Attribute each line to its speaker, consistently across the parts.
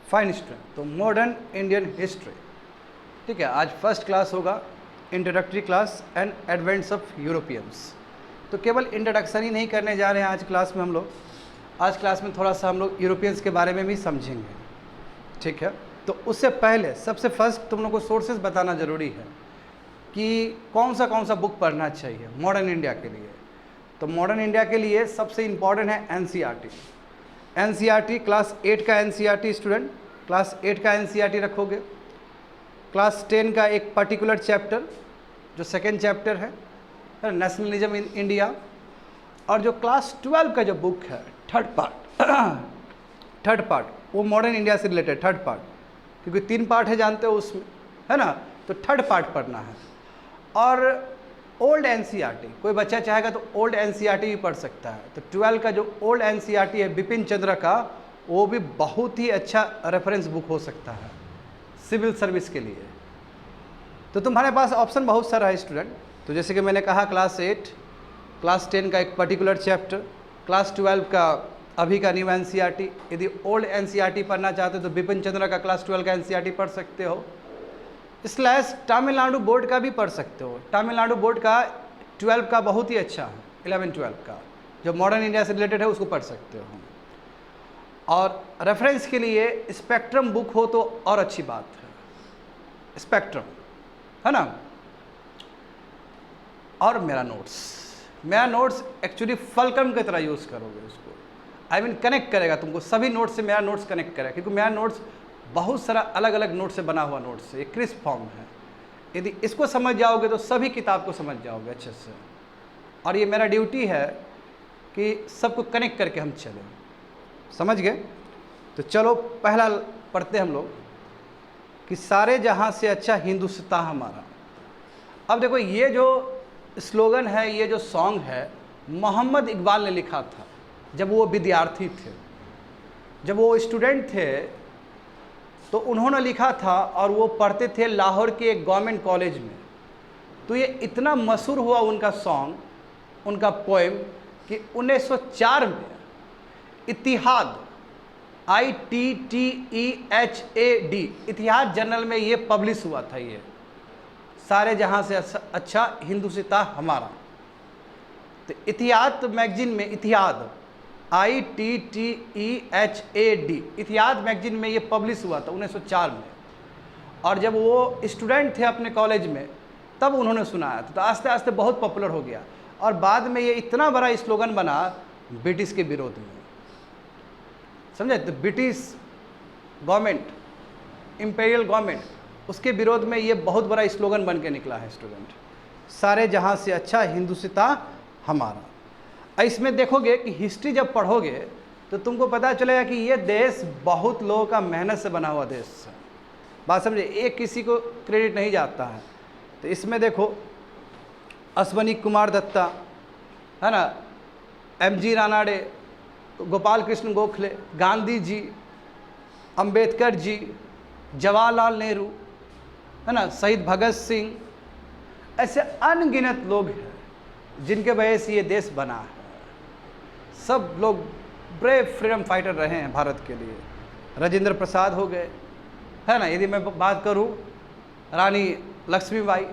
Speaker 1: Fine student, तो modern Indian history, ठीक है। आज फर्स्ट क्लास होगा, introductory class and advents of Europeans. तो केवल इंट्रोडक्शन ही नहीं करने जा रहे हैं आज क्लास में हम लोग। आज क्लास में थोड़ा सा हम लोग यूरोपियंस के बारे में भी समझेंगे, ठीक है। तो उससे पहले सबसे फर्स्ट तुम लोग को सोर्सेज बताना ज़रूरी है कि कौन सा बुक पढ़ना चाहिए मॉडर्न इंडिया के लिए। तो मॉडर्न इंडिया के लिए सबसे इम्पॉर्टेंट है एनसीईआरटी। एनसीईआरटी क्लास 8 का एनसीईआरटी स्टूडेंट, क्लास 8 का एनसीईआरटी रखोगे। क्लास 10 का एक पर्टिकुलर चैप्टर जो सेकेंड चैप्टर है नेशनलिज्म इन इंडिया, और जो क्लास 12 का जो बुक है थर्ड पार्ट वो मॉडर्न इंडिया से रिलेटेड थर्ड पार्ट, क्योंकि 3 पार्ट है जानते हो उसमें, है ना। तो थर्ड पार्ट पढ़ना है। और ओल्ड एनसीईआरटी, कोई बच्चा चाहेगा तो ओल्ड एनसीईआरटी भी पढ़ सकता है। तो 12 का जो ओल्ड एनसीईआरटी है बिपिन चंद्र का, वो भी बहुत ही अच्छा रेफरेंस बुक हो सकता है सिविल सर्विस के लिए। तो तुम्हारे पास ऑप्शन बहुत सारा है स्टूडेंट। तो जैसे कि मैंने कहा क्लास 8, क्लास 10 का एक पर्टिकुलर चैप्टर, क्लास 12 का अभी का न्यू एनसीईआरटी। यदि ओल्ड एनसीईआरटी पढ़ना चाहते हो तो बिपिन चंद्र का क्लास 12 का एनसीईआरटी पढ़ सकते हो, स्लैश तमिलनाडु बोर्ड का भी पढ़ सकते हो। तमिलनाडु बोर्ड का 12 का बहुत ही अच्छा है, 11-12 का जो मॉडर्न इंडिया से रिलेटेड है उसको पढ़ सकते हो। और रेफरेंस के लिए स्पेक्ट्रम बुक हो तो और अच्छी बात है, स्पेक्ट्रम, है ना। और मेरा नोट्स एक्चुअली फलक्रम की तरह यूज़ करोगे उसको, आई मीन कनेक्ट करेगा तुमको, सभी नोट्स से मेरा नोट्स कनेक्ट करेगा, क्योंकि मेरा नोट्स बहुत सारा अलग अलग नोट से बना हुआ नोट्स है, ये क्रिस्प फॉर्म है। यदि इसको समझ जाओगे तो सभी किताब को समझ जाओगे अच्छे से। और ये मेरा ड्यूटी है कि सबको कनेक्ट करके हम चलें, समझ गए। तो चलो पहला पढ़ते हम लोग कि सारे जहां से अच्छा हिंदुस्तान हमारा। अब देखो ये जो स्लोगन है, ये जो सॉन्ग है, मोहम्मद इकबाल ने लिखा था जब वो विद्यार्थी थे, जब वो स्टूडेंट थे तो उन्होंने लिखा था, और वो पढ़ते थे लाहौर के एक गवर्नमेंट कॉलेज में। तो ये इतना मशहूर हुआ उनका सॉन्ग, उनका पोएम, कि 1904 में इतिहाद ITTEHAD इतिहाद जर्नल में ये पब्लिश हुआ था। ये सारे जहां से अच्छा हिंदुस्तान हमारा। तो इतिहाद मैगजीन में, इतिहाद ITTEHAD इतिहाद मैगजीन में ये पब्लिश हुआ था 1904 में। और जब वो स्टूडेंट थे अपने कॉलेज में तब उन्होंने सुनाया था। तो आस्ते आस्ते बहुत पॉपुलर हो गया, और बाद में ये इतना बड़ा स्लोगन बना ब्रिटिश के विरोध में, समझे। तो ब्रिटिश गवर्नमेंट, इम्पेरियल गवर्नमेंट, उसके विरोध में ये बहुत बड़ा स्लोगन बन के निकला है स्टूडेंट, सारे जहां से अच्छा हिंदुस्तान हमारा। इसमें देखोगे कि हिस्ट्री जब पढ़ोगे तो तुमको पता चलेगा कि ये देश बहुत लोगों का मेहनत से बना हुआ देश है। बात समझे, एक किसी को क्रेडिट नहीं जाता है। तो इसमें देखो अश्वनी कुमार दत्ता, है ना, MG रानाडे, गोपाल कृष्ण गोखले, गांधी जी, अंबेडकर जी, जवाहरलाल नेहरू, है ना, शहीद भगत सिंह, ऐसे अनगिनत लोग हैं जिनके वजह से ये देश बना है। सब लोग ब्रेव फ्रीडम फाइटर रहे हैं भारत के लिए। राजेंद्र प्रसाद हो गए, है ना। यदि मैं बात करूं रानी लक्ष्मीबाई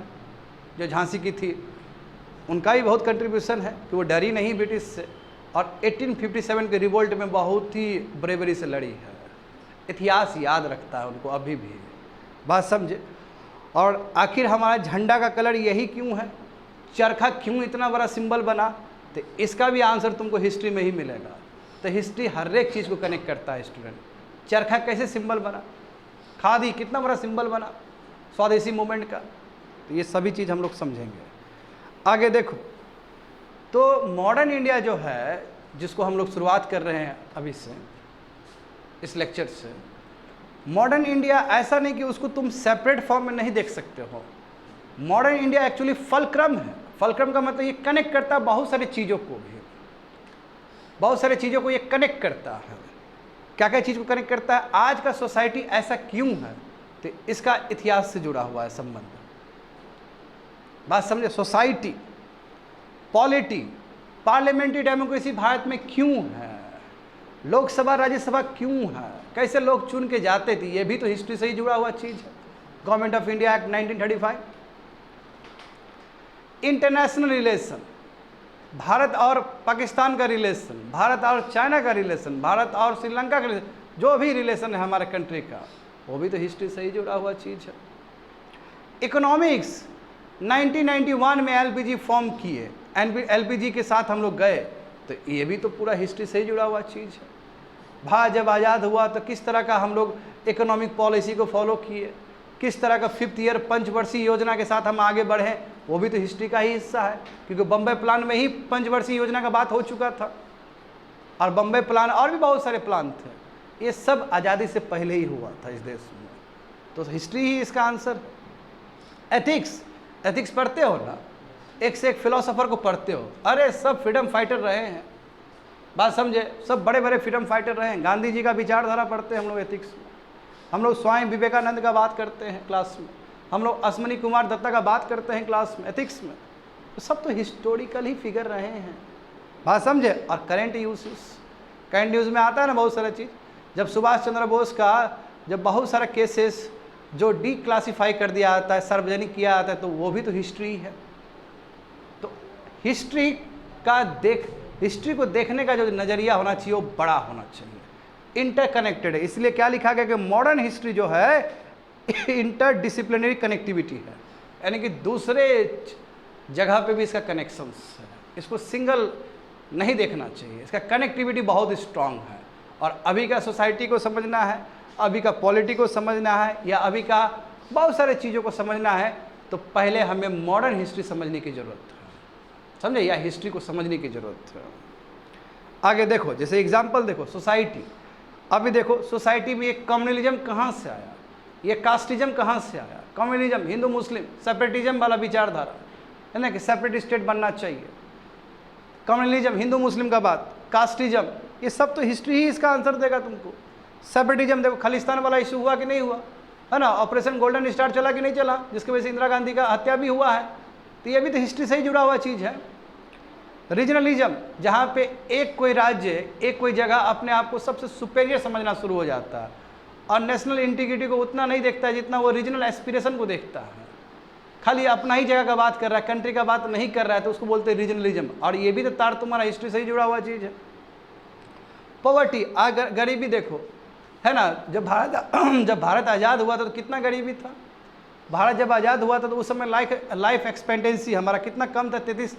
Speaker 1: जो झांसी की थी, उनका भी बहुत कंट्रीब्यूशन है कि वो डरी नहीं ब्रिटिश से, और 1857 के रिवोल्ट में बहुत ही ब्रेवरी से लड़ी है। इतिहास याद रखता है उनको अभी भी, बात समझे। और आखिर हमारा झंडा का कलर यही क्यों है, चरखा क्यों इतना बड़ा सिंबल बना, तो इसका भी आंसर तुमको हिस्ट्री में ही मिलेगा। तो हिस्ट्री हर एक चीज़ को कनेक्ट करता है स्टूडेंट। चरखा कैसे सिंबल बना, खादी कितना बड़ा सिंबल बना स्वदेशी मूवमेंट का, तो ये सभी चीज़ हम लोग समझेंगे। आगे देखो, तो मॉडर्न इंडिया जो है, जिसको हम लोग शुरुआत कर रहे हैं अभी से इस लेक्चर से, मॉडर्न इंडिया ऐसा नहीं कि उसको तुम सेपरेट फॉर्म में नहीं देख सकते हो। मॉडर्न इंडिया एक्चुअली फलक्रम है। फलक्रम का मतलब ये कनेक्ट करता है बहुत सारी चीज़ों को भी, बहुत सारी चीज़ों को ये कनेक्ट करता है। क्या क्या चीज़ को कनेक्ट करता है, आज का सोसाइटी ऐसा क्यों है, तो इसका इतिहास से जुड़ा हुआ है संबंध। बात समझे, society, polity, parliamentary democracy Bharat में क्यों है, लोकसभा राज्यसभा क्यों है, कैसे लोग चुन के जाते थे, ये भी तो हिस्ट्री से ही जुड़ा हुआ चीज़ है। Government of India act 1935। International relation, Bharat और पाकिस्तान का रिलेशन, भारत और चाइना का रिलेशन, भारत और श्रीलंका का रिलेशन, जो भी रिलेशन है हमारे कंट्री का, वो भी तो हिस्ट्री से ही जुड़ा हुआ चीज़ है। इकोनॉमिक्स, 1991 में एलपीजी फॉर्म किए, एलपीजी के साथ हम लोग गए, तो ये भी तो पूरा हिस्ट्री से ही जुड़ा हुआ चीज़ है। भारत जब आज़ाद हुआ तो किस तरह का हम लोग इकोनॉमिक पॉलिसी को फॉलो किए, किस तरह का 5th ईयर पंचवर्षीय योजना के साथ हम आगे बढ़े, वो भी तो हिस्ट्री का ही हिस्सा है, क्योंकि बम्बई प्लान में ही पंचवर्षीय योजना का बात हो चुका था, और बम्बई प्लान और भी बहुत सारे प्लान थे, ये सब आज़ादी से पहले ही हुआ था इस देश में। तो हिस्ट्री ही इसका आंसर। एथिक्स, एथिक्स पढ़ते हो ना, एक से एक फिलोसोफर को पढ़ते हो, अरे सब फ्रीडम फाइटर रहे हैं, बात समझे, सब बड़े बड़े फ्रीडम फाइटर रहे हैं। गांधी जी का विचारधारा पढ़ते हैं हम लोग एथिक्स में, हम लोग स्वामी विवेकानंद का बात करते हैं क्लास में, हम लोग अश्विनी कुमार दत्ता का बात करते हैं क्लास में एथिक्स में, तो सब तो हिस्टोरिकल ही फिगर रहे हैं, बात समझे। और करेंट यूज़, करंट न्यूज़ में आता है ना बहुत सारा चीज़, जब सुभाष चंद्र बोस का जब बहुत सारा केसेस जो डिक्लासीफाई कर दिया जाता है, सार्वजनिक किया जाता है, तो वो भी तो हिस्ट्री है। तो हिस्ट्री को देखने का जो नज़रिया होना चाहिए वो बड़ा होना चाहिए, इंटरकनेक्टेड है। इसलिए क्या लिखा गया कि मॉडर्न हिस्ट्री जो है इंटरडिसिप्लिनरी कनेक्टिविटी है, यानी कि दूसरे जगह पे भी इसका कनेक्शंस है, इसको सिंगल नहीं देखना चाहिए, इसका कनेक्टिविटी बहुत स्ट्रांग है। और अभी का सोसाइटी को समझना है, अभी का पॉलिटी को समझना है, या अभी का बहुत सारे चीज़ों को समझना है, तो पहले हमें मॉडर्न हिस्ट्री समझने की ज़रूरत है, समझे, या हिस्ट्री को समझने की ज़रूरत है। आगे देखो, जैसे एग्जाम्पल देखो सोसाइटी, अभी देखो सोसाइटी में ये कम्युनलिज्म कहाँ से आया, ये कास्टिज्म कहाँ से आया। कम्युनलिज्म हिंदू मुस्लिम सेपरेटिज्म वाला विचारधारा है ना, कि सेपरेट स्टेट बनना चाहिए, कम्युनलिज्म हिंदू मुस्लिम का बात, कास्टिज्म, ये सब तो हिस्ट्री ही इसका आंसर देगा तुमको। सेपरेटिज्म देखो, खालिस्तान वाला इशू हुआ कि नहीं हुआ, है ना, ऑपरेशन गोल्डन स्टार चला कि नहीं चला, जिसकी वजह से इंदिरा गांधी का हत्या भी हुआ है, तो ये भी तो हिस्ट्री से ही जुड़ा हुआ चीज़ है। रीजनलिज्म, जहाँ पे एक कोई राज्य, एक कोई जगह अपने आप को सबसे सुपेरियर समझना शुरू हो जाता है, और नेशनल इंटीग्रिटी को उतना नहीं देखता है जितना वो रीजनल एस्पिरेशन को देखता है, खाली अपना ही जगह का बात कर रहा है, कंट्री का बात नहीं कर रहा है, तो उसको बोलते हैं रीजनलिज्म। और ये भी तो तार तुम्हारा हिस्ट्री से ही जुड़ा हुआ चीज़ है। पॉवर्टी, गरीबी देखो, है ना, जब भारत आज़ाद हुआ था तो कितना गरीबी था। भारत जब आज़ाद हुआ था तो उस समय लाइफ एक्सपेक्टेंसी हमारा कितना कम था, 33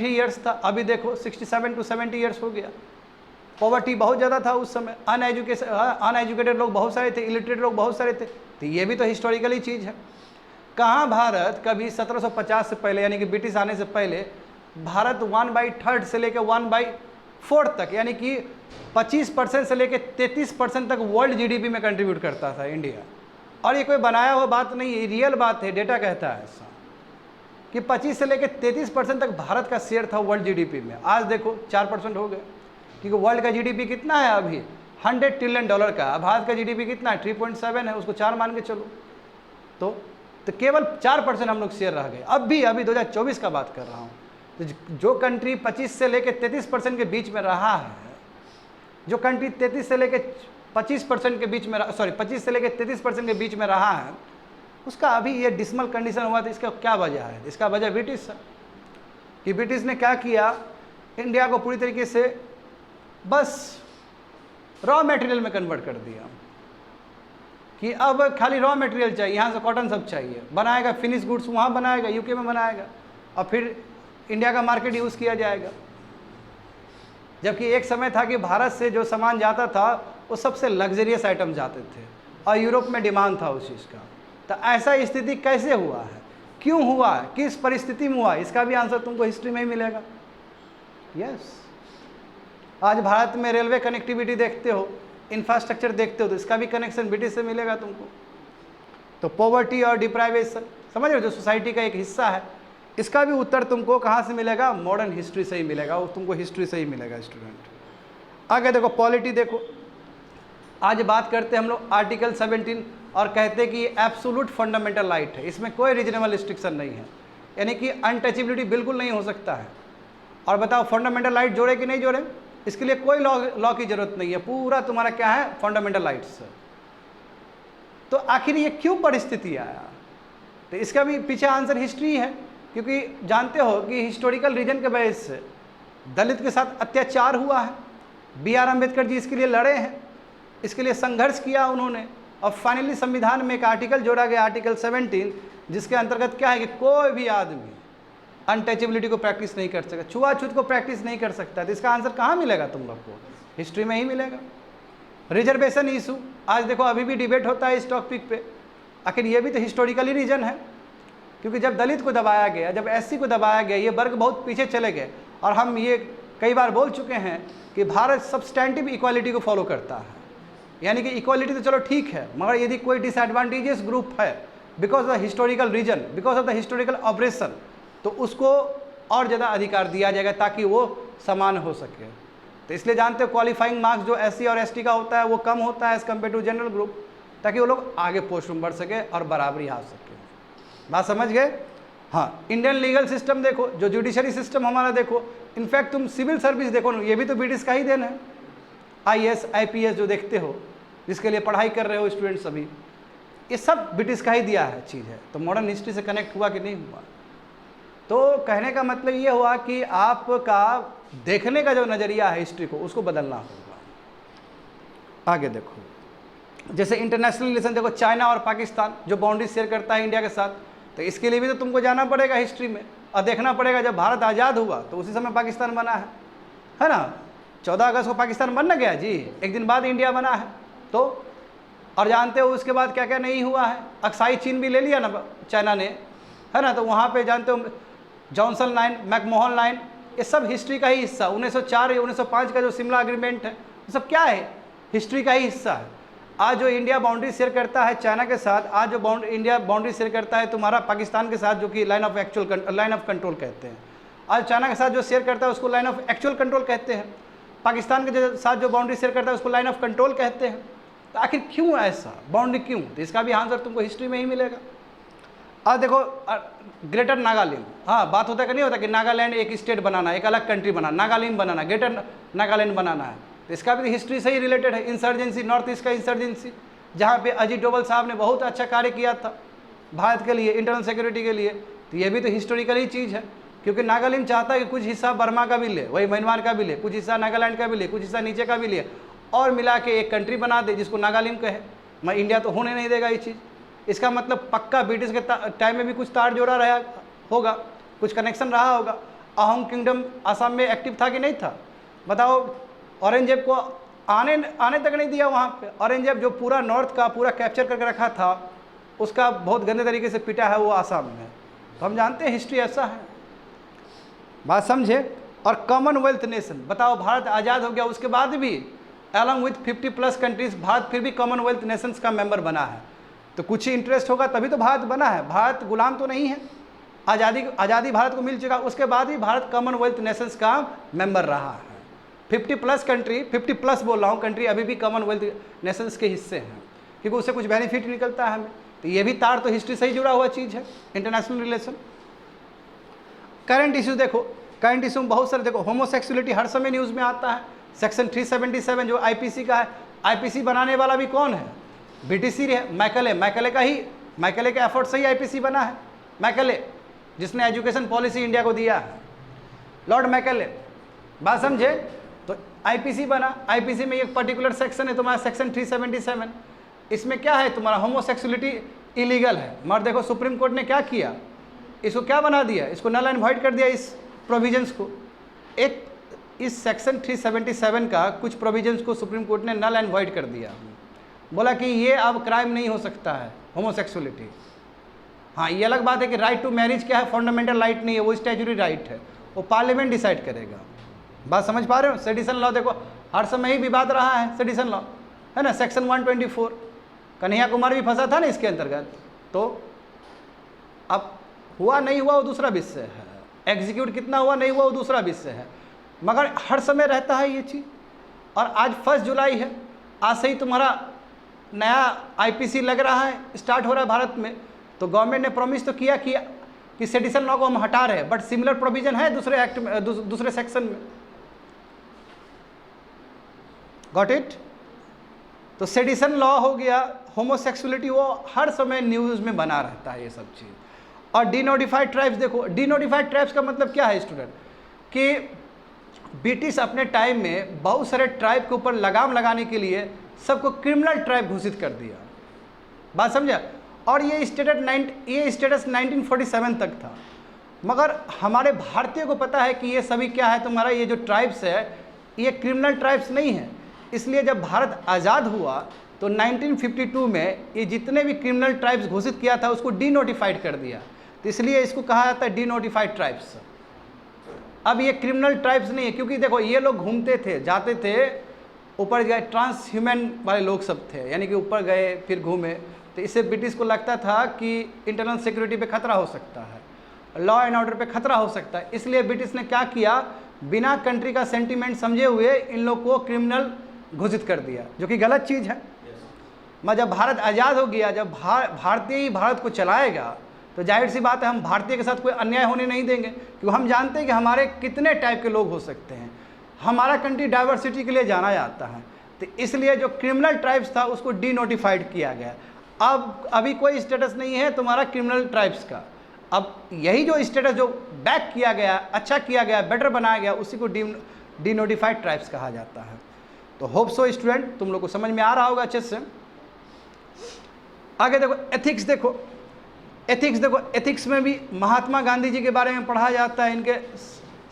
Speaker 1: ईयर्स था। अभी देखो 67 to 70 ईयर्स हो गया। पॉवर्टी बहुत ज़्यादा था उस समय, अनएजुकेटेड लोग बहुत सारे थे, इलिटरेट लोग बहुत सारे थे, तो ये भी तो हिस्टोरिकली चीज़ है। कहाँ भारत कभी 1750 से पहले, यानी कि ब्रिटिश आने से पहले, भारत 1/3 से लेकर 1/4 तक, यानी कि 25% से लेकर 33% तक वर्ल्ड जीडीपी में कंट्रीब्यूट करता था इंडिया। और ये कोई बनाया हुआ बात नहीं है, रियल बात है, डेटा कहता है ऐसा कि 25 से लेकर 33% तक भारत का शेयर था वर्ल्ड जीडीपी में। आज देखो 4% हो गए, क्योंकि वर्ल्ड का जीडीपी कितना है अभी, $100 ट्रिलियन का। भारत का जीडीपी कितना है, 3.7 है, उसको 4 मान के चलो, तो केवल 4% हम लोग शेयर रह गए। अभी 2024 का बात कर रहा हूँ। तो जो कंट्री 25 से लेकर 33% के बीच में रहा है, जो कंट्री 33 से लेकर 25% के बीच में, 25 से लेकर 33% के बीच में रहा है, उसका अभी ये डिसमल कंडीशन हुआ था। इसका क्या वजह है? इसका वजह ब्रिटिश है, कि ब्रिटिश ने क्या किया, इंडिया को पूरी तरीके से बस रॉ मटेरियल में कन्वर्ट कर दिया, कि अब खाली रॉ मटेरियल चाहिए, यहाँ से कॉटन सब चाहिए, बनाएगा फिनिश गुड्स वहाँ बनाएगा, यूके में बनाएगा, और फिर इंडिया का मार्केट यूज़ किया जाएगा। जबकि एक समय था कि भारत से जो सामान जाता था वो सबसे लग्जरियस आइटम जाते थे, और यूरोप में डिमांड था उस चीज़ का। तो ऐसा स्थिति कैसे हुआ है, क्यों हुआ है, किस परिस्थिति में हुआ, इसका भी आंसर तुमको हिस्ट्री में ही मिलेगा। यस, आज भारत में रेलवे कनेक्टिविटी देखते हो, इंफ्रास्ट्रक्चर देखते हो, तो इसका भी कनेक्शन ब्रिटिश से मिलेगा तुमको। तो पॉवर्टी और डिप्राइवेशन, समझ रहे हो, जो सोसाइटी का एक हिस्सा है, इसका भी उत्तर तुमको कहाँ से मिलेगा, मॉडर्न हिस्ट्री से ही मिलेगा, वो तुमको हिस्ट्री से ही मिलेगा स्टूडेंट। आगे देखो पॉलिटी देखो, आज बात करते हैं हम लोग आर्टिकल 17 और कहते हैं कि ये एब्सोल्यूट फंडामेंटल राइट है, इसमें कोई रीजनेबल रिस्ट्रिक्शन नहीं है, यानी कि अनटचेबिलिटी बिल्कुल नहीं हो सकता है। और बताओ फंडामेंटल राइट जोड़े कि नहीं जोड़े, इसके लिए कोई लॉ की जरूरत नहीं है, पूरा तुम्हारा क्या है, फंडामेंटल राइट्स। तो आखिर ये क्यों परिस्थिति आया, तो इसका भी पीछे आंसर हिस्ट्री है, क्योंकि जानते हो कि हिस्टोरिकल रीजन के वजह से दलित के साथ अत्याचार हुआ है। B.R. अम्बेडकर जी इसके लिए लड़े हैं, इसके लिए संघर्ष किया उन्होंने, और फाइनली संविधान में एक आर्टिकल जोड़ा गया, आर्टिकल 17, जिसके अंतर्गत क्या है कि कोई भी आदमी अनटचेबिलिटी को प्रैक्टिस नहीं कर सकता, छुआछूत को प्रैक्टिस नहीं कर सकता। तो इसका आंसर कहाँ मिलेगा तुम लोग को, हिस्ट्री में ही मिलेगा। रिजर्वेशन इशू, आज देखो अभी भी डिबेट होता है इस टॉपिक पे, आखिर ये भी तो हिस्टोरिकली रीजन है, क्योंकि जब दलित को दबाया गया, जब SC को दबाया गया, ये वर्ग बहुत पीछे चले गए। और हम ये कई बार बोल चुके हैं कि भारत सब्सटैंटिव इक्वालिटी को फॉलो करता है, यानी कि इक्वालिटी तो चलो ठीक है, मगर यदि कोई डिसएडवांटेजेस ग्रुप है because of the historical reason, because of the historical operation, तो उसको और ज़्यादा अधिकार दिया जाएगा ताकि वो समान हो सके। तो इसलिए जानते हो क्वालिफाइंग मार्क्स जो SC और ST का होता है वो कम होता है as compare to general group, ताकि वो लोग आगे पोस्ट में बढ़ सके और बराबरी आ सके। बात समझ गए? हाँ, इंडियन लीगल सिस्टम देखो, जो जुडिशरी सिस्टम हमारा देखो, इनफैक्ट तुम सिविल सर्विस देखो ना, ये भी तो ब्रिटिश का ही देन है। IAS IPS जो देखते हो, जिसके लिए पढ़ाई कर रहे हो स्टूडेंट्स अभी, ये सब ब्रिटिश का ही दिया है चीज़ है। तो मॉडर्न हिस्ट्री से कनेक्ट हुआ कि नहीं हुआ? तो कहने का मतलब ये हुआ कि आपका देखने का जो नज़रिया है हिस्ट्री को, उसको बदलना होगा। आगे देखो, जैसे इंटरनेशनल रिलेशन देखो, चाइना और पाकिस्तान जो बाउंड्री शेयर करता है इंडिया के साथ, तो इसके लिए भी तो तुमको जाना पड़ेगा हिस्ट्री में और देखना पड़ेगा जब भारत आज़ाद हुआ तो उसी समय पाकिस्तान बना है ना। 14 अगस्त को पाकिस्तान बन न गया जी, एक दिन बाद इंडिया बना है। तो और जानते हो उसके बाद क्या क्या नहीं हुआ है, अक्साई चीन भी ले लिया ना चाइना ने, है ना। तो वहाँ पे जानते हो जॉनसन लाइन, मैकमोहन लाइन, ये सब हिस्ट्री का ही हिस्सा। 1904 या 1905 का जो शिमला एग्रीमेंट है, ये सब क्या है, हिस्ट्री का ही हिस्सा है। आज जो इंडिया बाउंड्री शेयर करता है चाइना के साथ, आज जो इंडिया बाउंड्री शेयर करता है तुम्हारा पाकिस्तान के साथ, जो कि लाइन ऑफ कंट्रोल कहते हैं। आज चाइना के साथ जो शेयर करता है उसको लाइन ऑफ एक्चुअल कंट्रोल कहते हैं, पाकिस्तान के साथ जो बाउंड्री शेयर करता है उसको लाइन ऑफ कंट्रोल कहते हैं। तो आखिर क्यों ऐसा, बाउंड्री क्यों? तो इसका भी आंसर तुमको हिस्ट्री में ही मिलेगा। आज देखो ग्रेटर नागालैंड, हाँ बात होता है कि नहीं होता कि नागालैंड एक स्टेट बनाना, एक अलग कंट्री बनाना, नागालैंड बनाना, ग्रेटर नागालैंड बनाना है। तो इसका भी हिस्ट्री से ही रिलेटेड है। इंसर्जेंसी, नॉर्थ ईस्ट का इंसर्जेंसी, जहाँ पे अजीत डोभाल साहब ने बहुत अच्छा कार्य किया था भारत के लिए, इंटरनल सिक्योरिटी के लिए। तो ये भी तो हिस्टोरिकल ही चीज़ है, क्योंकि नागालैंड चाहता है कि कुछ हिस्सा बर्मा का भी ले, वही म्यांमार का भी ले, कुछ हिस्सा नागालैंड का भी ले, कुछ हिस्सा नीचे का भी ले, और मिला के एक कंट्री बना दे जिसको नागालैंड कहे। मैं इंडिया तो होने नहीं देगा ये चीज़। इसका मतलब पक्का ब्रिटिश के टाइम में भी कुछ तार जोड़ा रहा होगा, कुछ कनेक्शन रहा होगा। अहोम किंगडम आसाम में एक्टिव था कि नहीं था? बताओ। औरंगजेब को आने तक नहीं दिया वहाँ पे। औरंगजेब जो पूरा नॉर्थ का पूरा कैप्चर करके रखा था, उसका बहुत गंदे तरीके से पिटा है वो आसाम में। तो हम जानते हैं हिस्ट्री ऐसा है, बात समझे। और कॉमनवेल्थ नेशन, बताओ भारत आज़ाद हो गया उसके बाद भी अलॉन्ग विथ 50+ कंट्रीज भारत फिर भी कॉमनवेल्थ नेशंस का मेंबर बना है। तो कुछ ही इंटरेस्ट होगा तभी तो भारत बना है, भारत गुलाम तो नहीं है। आज़ादी भारत को मिल चुका, उसके बाद ही भारत कॉमनवेल्थ नेशंस का मेंबर रहा है। 50+ कंट्री, 50+ बोल रहा हूँ कंट्री, अभी भी कॉमनवेल्थ नेशंस के हिस्से हैं, क्योंकि उससे कुछ बेनिफिट निकलता है हमें। तो ये भी तार तो हिस्ट्री से ही जुड़ा हुआ चीज़ है, इंटरनेशनल रिलेशन। करंट इशू देखो, करंट इशू में बहुत सारे देखो, होमोसेक्सुअलिटी हर समय न्यूज़ में आता है। सेक्शन 377 जो IPC का है, IPC बनाने वाला भी कौन है? ब्रिटिश ही है, मैकले के एफर्ट से ही IPC बना है। मैकले जिसने एजुकेशन पॉलिसी इंडिया को दिया है, लॉर्ड मैकले, बात समझे। तो IPC बना, IPC में एक पर्टिकुलर सेक्शन है तुम्हारा सेक्शन 377। इसमें क्या है तुम्हारा, होमोसेक्सुअलिटी इलीगल है। मगर देखो सुप्रीम कोर्ट ने क्या किया, इसको क्या बना दिया, इसको नल एंड वॉइड कर दिया इस प्रोविजंस को। एक इस सेक्शन 377 का कुछ प्रोविजंस को सुप्रीम कोर्ट ने नल एंड वॉइड कर दिया, बोला कि ये अब क्राइम नहीं हो सकता है होमोसेक्सुअलिटी। हाँ, ये अलग बात है कि राइट टू मैरिज क्या है, फंडामेंटल राइट नहीं है, वो स्टैट्यूटरी राइट है, वो पार्लियामेंट डिसाइड करेगा। बात समझ पा रहे हो। सेडिशन लॉ देखो हर समय ही विवाद रहा है, सेडिशन लॉ है ना, सेक्शन 124, कन्हैया कुमार भी फंसा था ना इसके अंतर्गत। तो अब हुआ नहीं हुआ वो दूसरा विषय है, एग्जीक्यूट कितना हुआ नहीं हुआ वो दूसरा विषय है, मगर हर समय रहता है ये चीज़। और आज 1 जुलाई है, आज से ही तुम्हारा नया IPC लग रहा है, स्टार्ट हो रहा है भारत में। तो गवर्नमेंट ने प्रॉमिस तो किया कि सेडिशन लॉ को हम हटा रहे हैं, बट सिमिलर प्रोविजन है दूसरे एक्ट में, दूसरे सेक्शन में। Got it. तो सेडिशन लॉ हो गया, होमोसेक्सुअलिटी, वो हर समय न्यूज़ में बना रहता है ये सब चीज़। और डीनोटिफाइड ट्राइब्स देखो, डीनोटिफाइड ट्राइब्स का मतलब क्या है स्टूडेंट, कि ब्रिटिश अपने टाइम में बहुत सारे ट्राइब के ऊपर लगाम लगाने के लिए सबको क्रिमिनल ट्राइब घोषित कर दिया, बात समझा। और ये स्टेटस 1947 तक था। मगर हमारे भारतीय को पता है कि ये सभी क्या है, तुम्हारा ये जो ट्राइब्स है ये क्रिमिनल ट्राइब्स नहीं है। इसलिए जब भारत आज़ाद हुआ तो 1952 में ये जितने भी क्रिमिनल ट्राइब्स घोषित किया था उसको डीनोटिफाइड कर दिया। तो इसलिए इसको कहा जाता है डीनोटिफाइड ट्राइब्स। अब ये क्रिमिनल ट्राइब्स नहीं है, क्योंकि देखो ये लोग घूमते थे, जाते थे, ऊपर गए, ट्रांस ह्यूमन वाले लोग सब थे, यानी कि ऊपर गए फिर घूमे। तो इससे ब्रिटिश को लगता था कि इंटरनल सिक्योरिटी पे खतरा हो सकता है, लॉ एंड ऑर्डर पे खतरा हो सकता है। इसलिए ब्रिटिश ने क्या किया, बिना कंट्री का सेंटीमेंट समझे हुए इन लोग को क्रिमिनल घोषित कर दिया, जो कि गलत चीज़ है। मैं जब भारत आज़ाद हो गया, जब भारतीय ही भारत को चलाएगा, तो जाहिर सी बात है हम भारतीय के साथ कोई अन्याय होने नहीं देंगे, क्योंकि हम जानते हैं कि हमारे कितने टाइप के लोग हो सकते हैं। हमारा कंट्री डाइवर्सिटी के लिए जाना जाता है। तो इसलिए जो क्रिमिनल ट्राइब्स था उसको डीनोटिफाइड किया गया। अब अभी कोई स्टेटस नहीं है तुम्हारा क्रिमिनल ट्राइब्स का। अब यही जो स्टेटस जो बैक किया गया, अच्छा किया गया, बेटर बनाया गया, उसी को डीनोटिफाइड ट्राइब्स कहा जाता है। तो होप सो स्टूडेंट तुम लोग को समझ में आ रहा होगा अच्छे से। आगे देखो एथिक्स, देखो एथिक्स में भी महात्मा गांधी जी के बारे में पढ़ा जाता है, इनके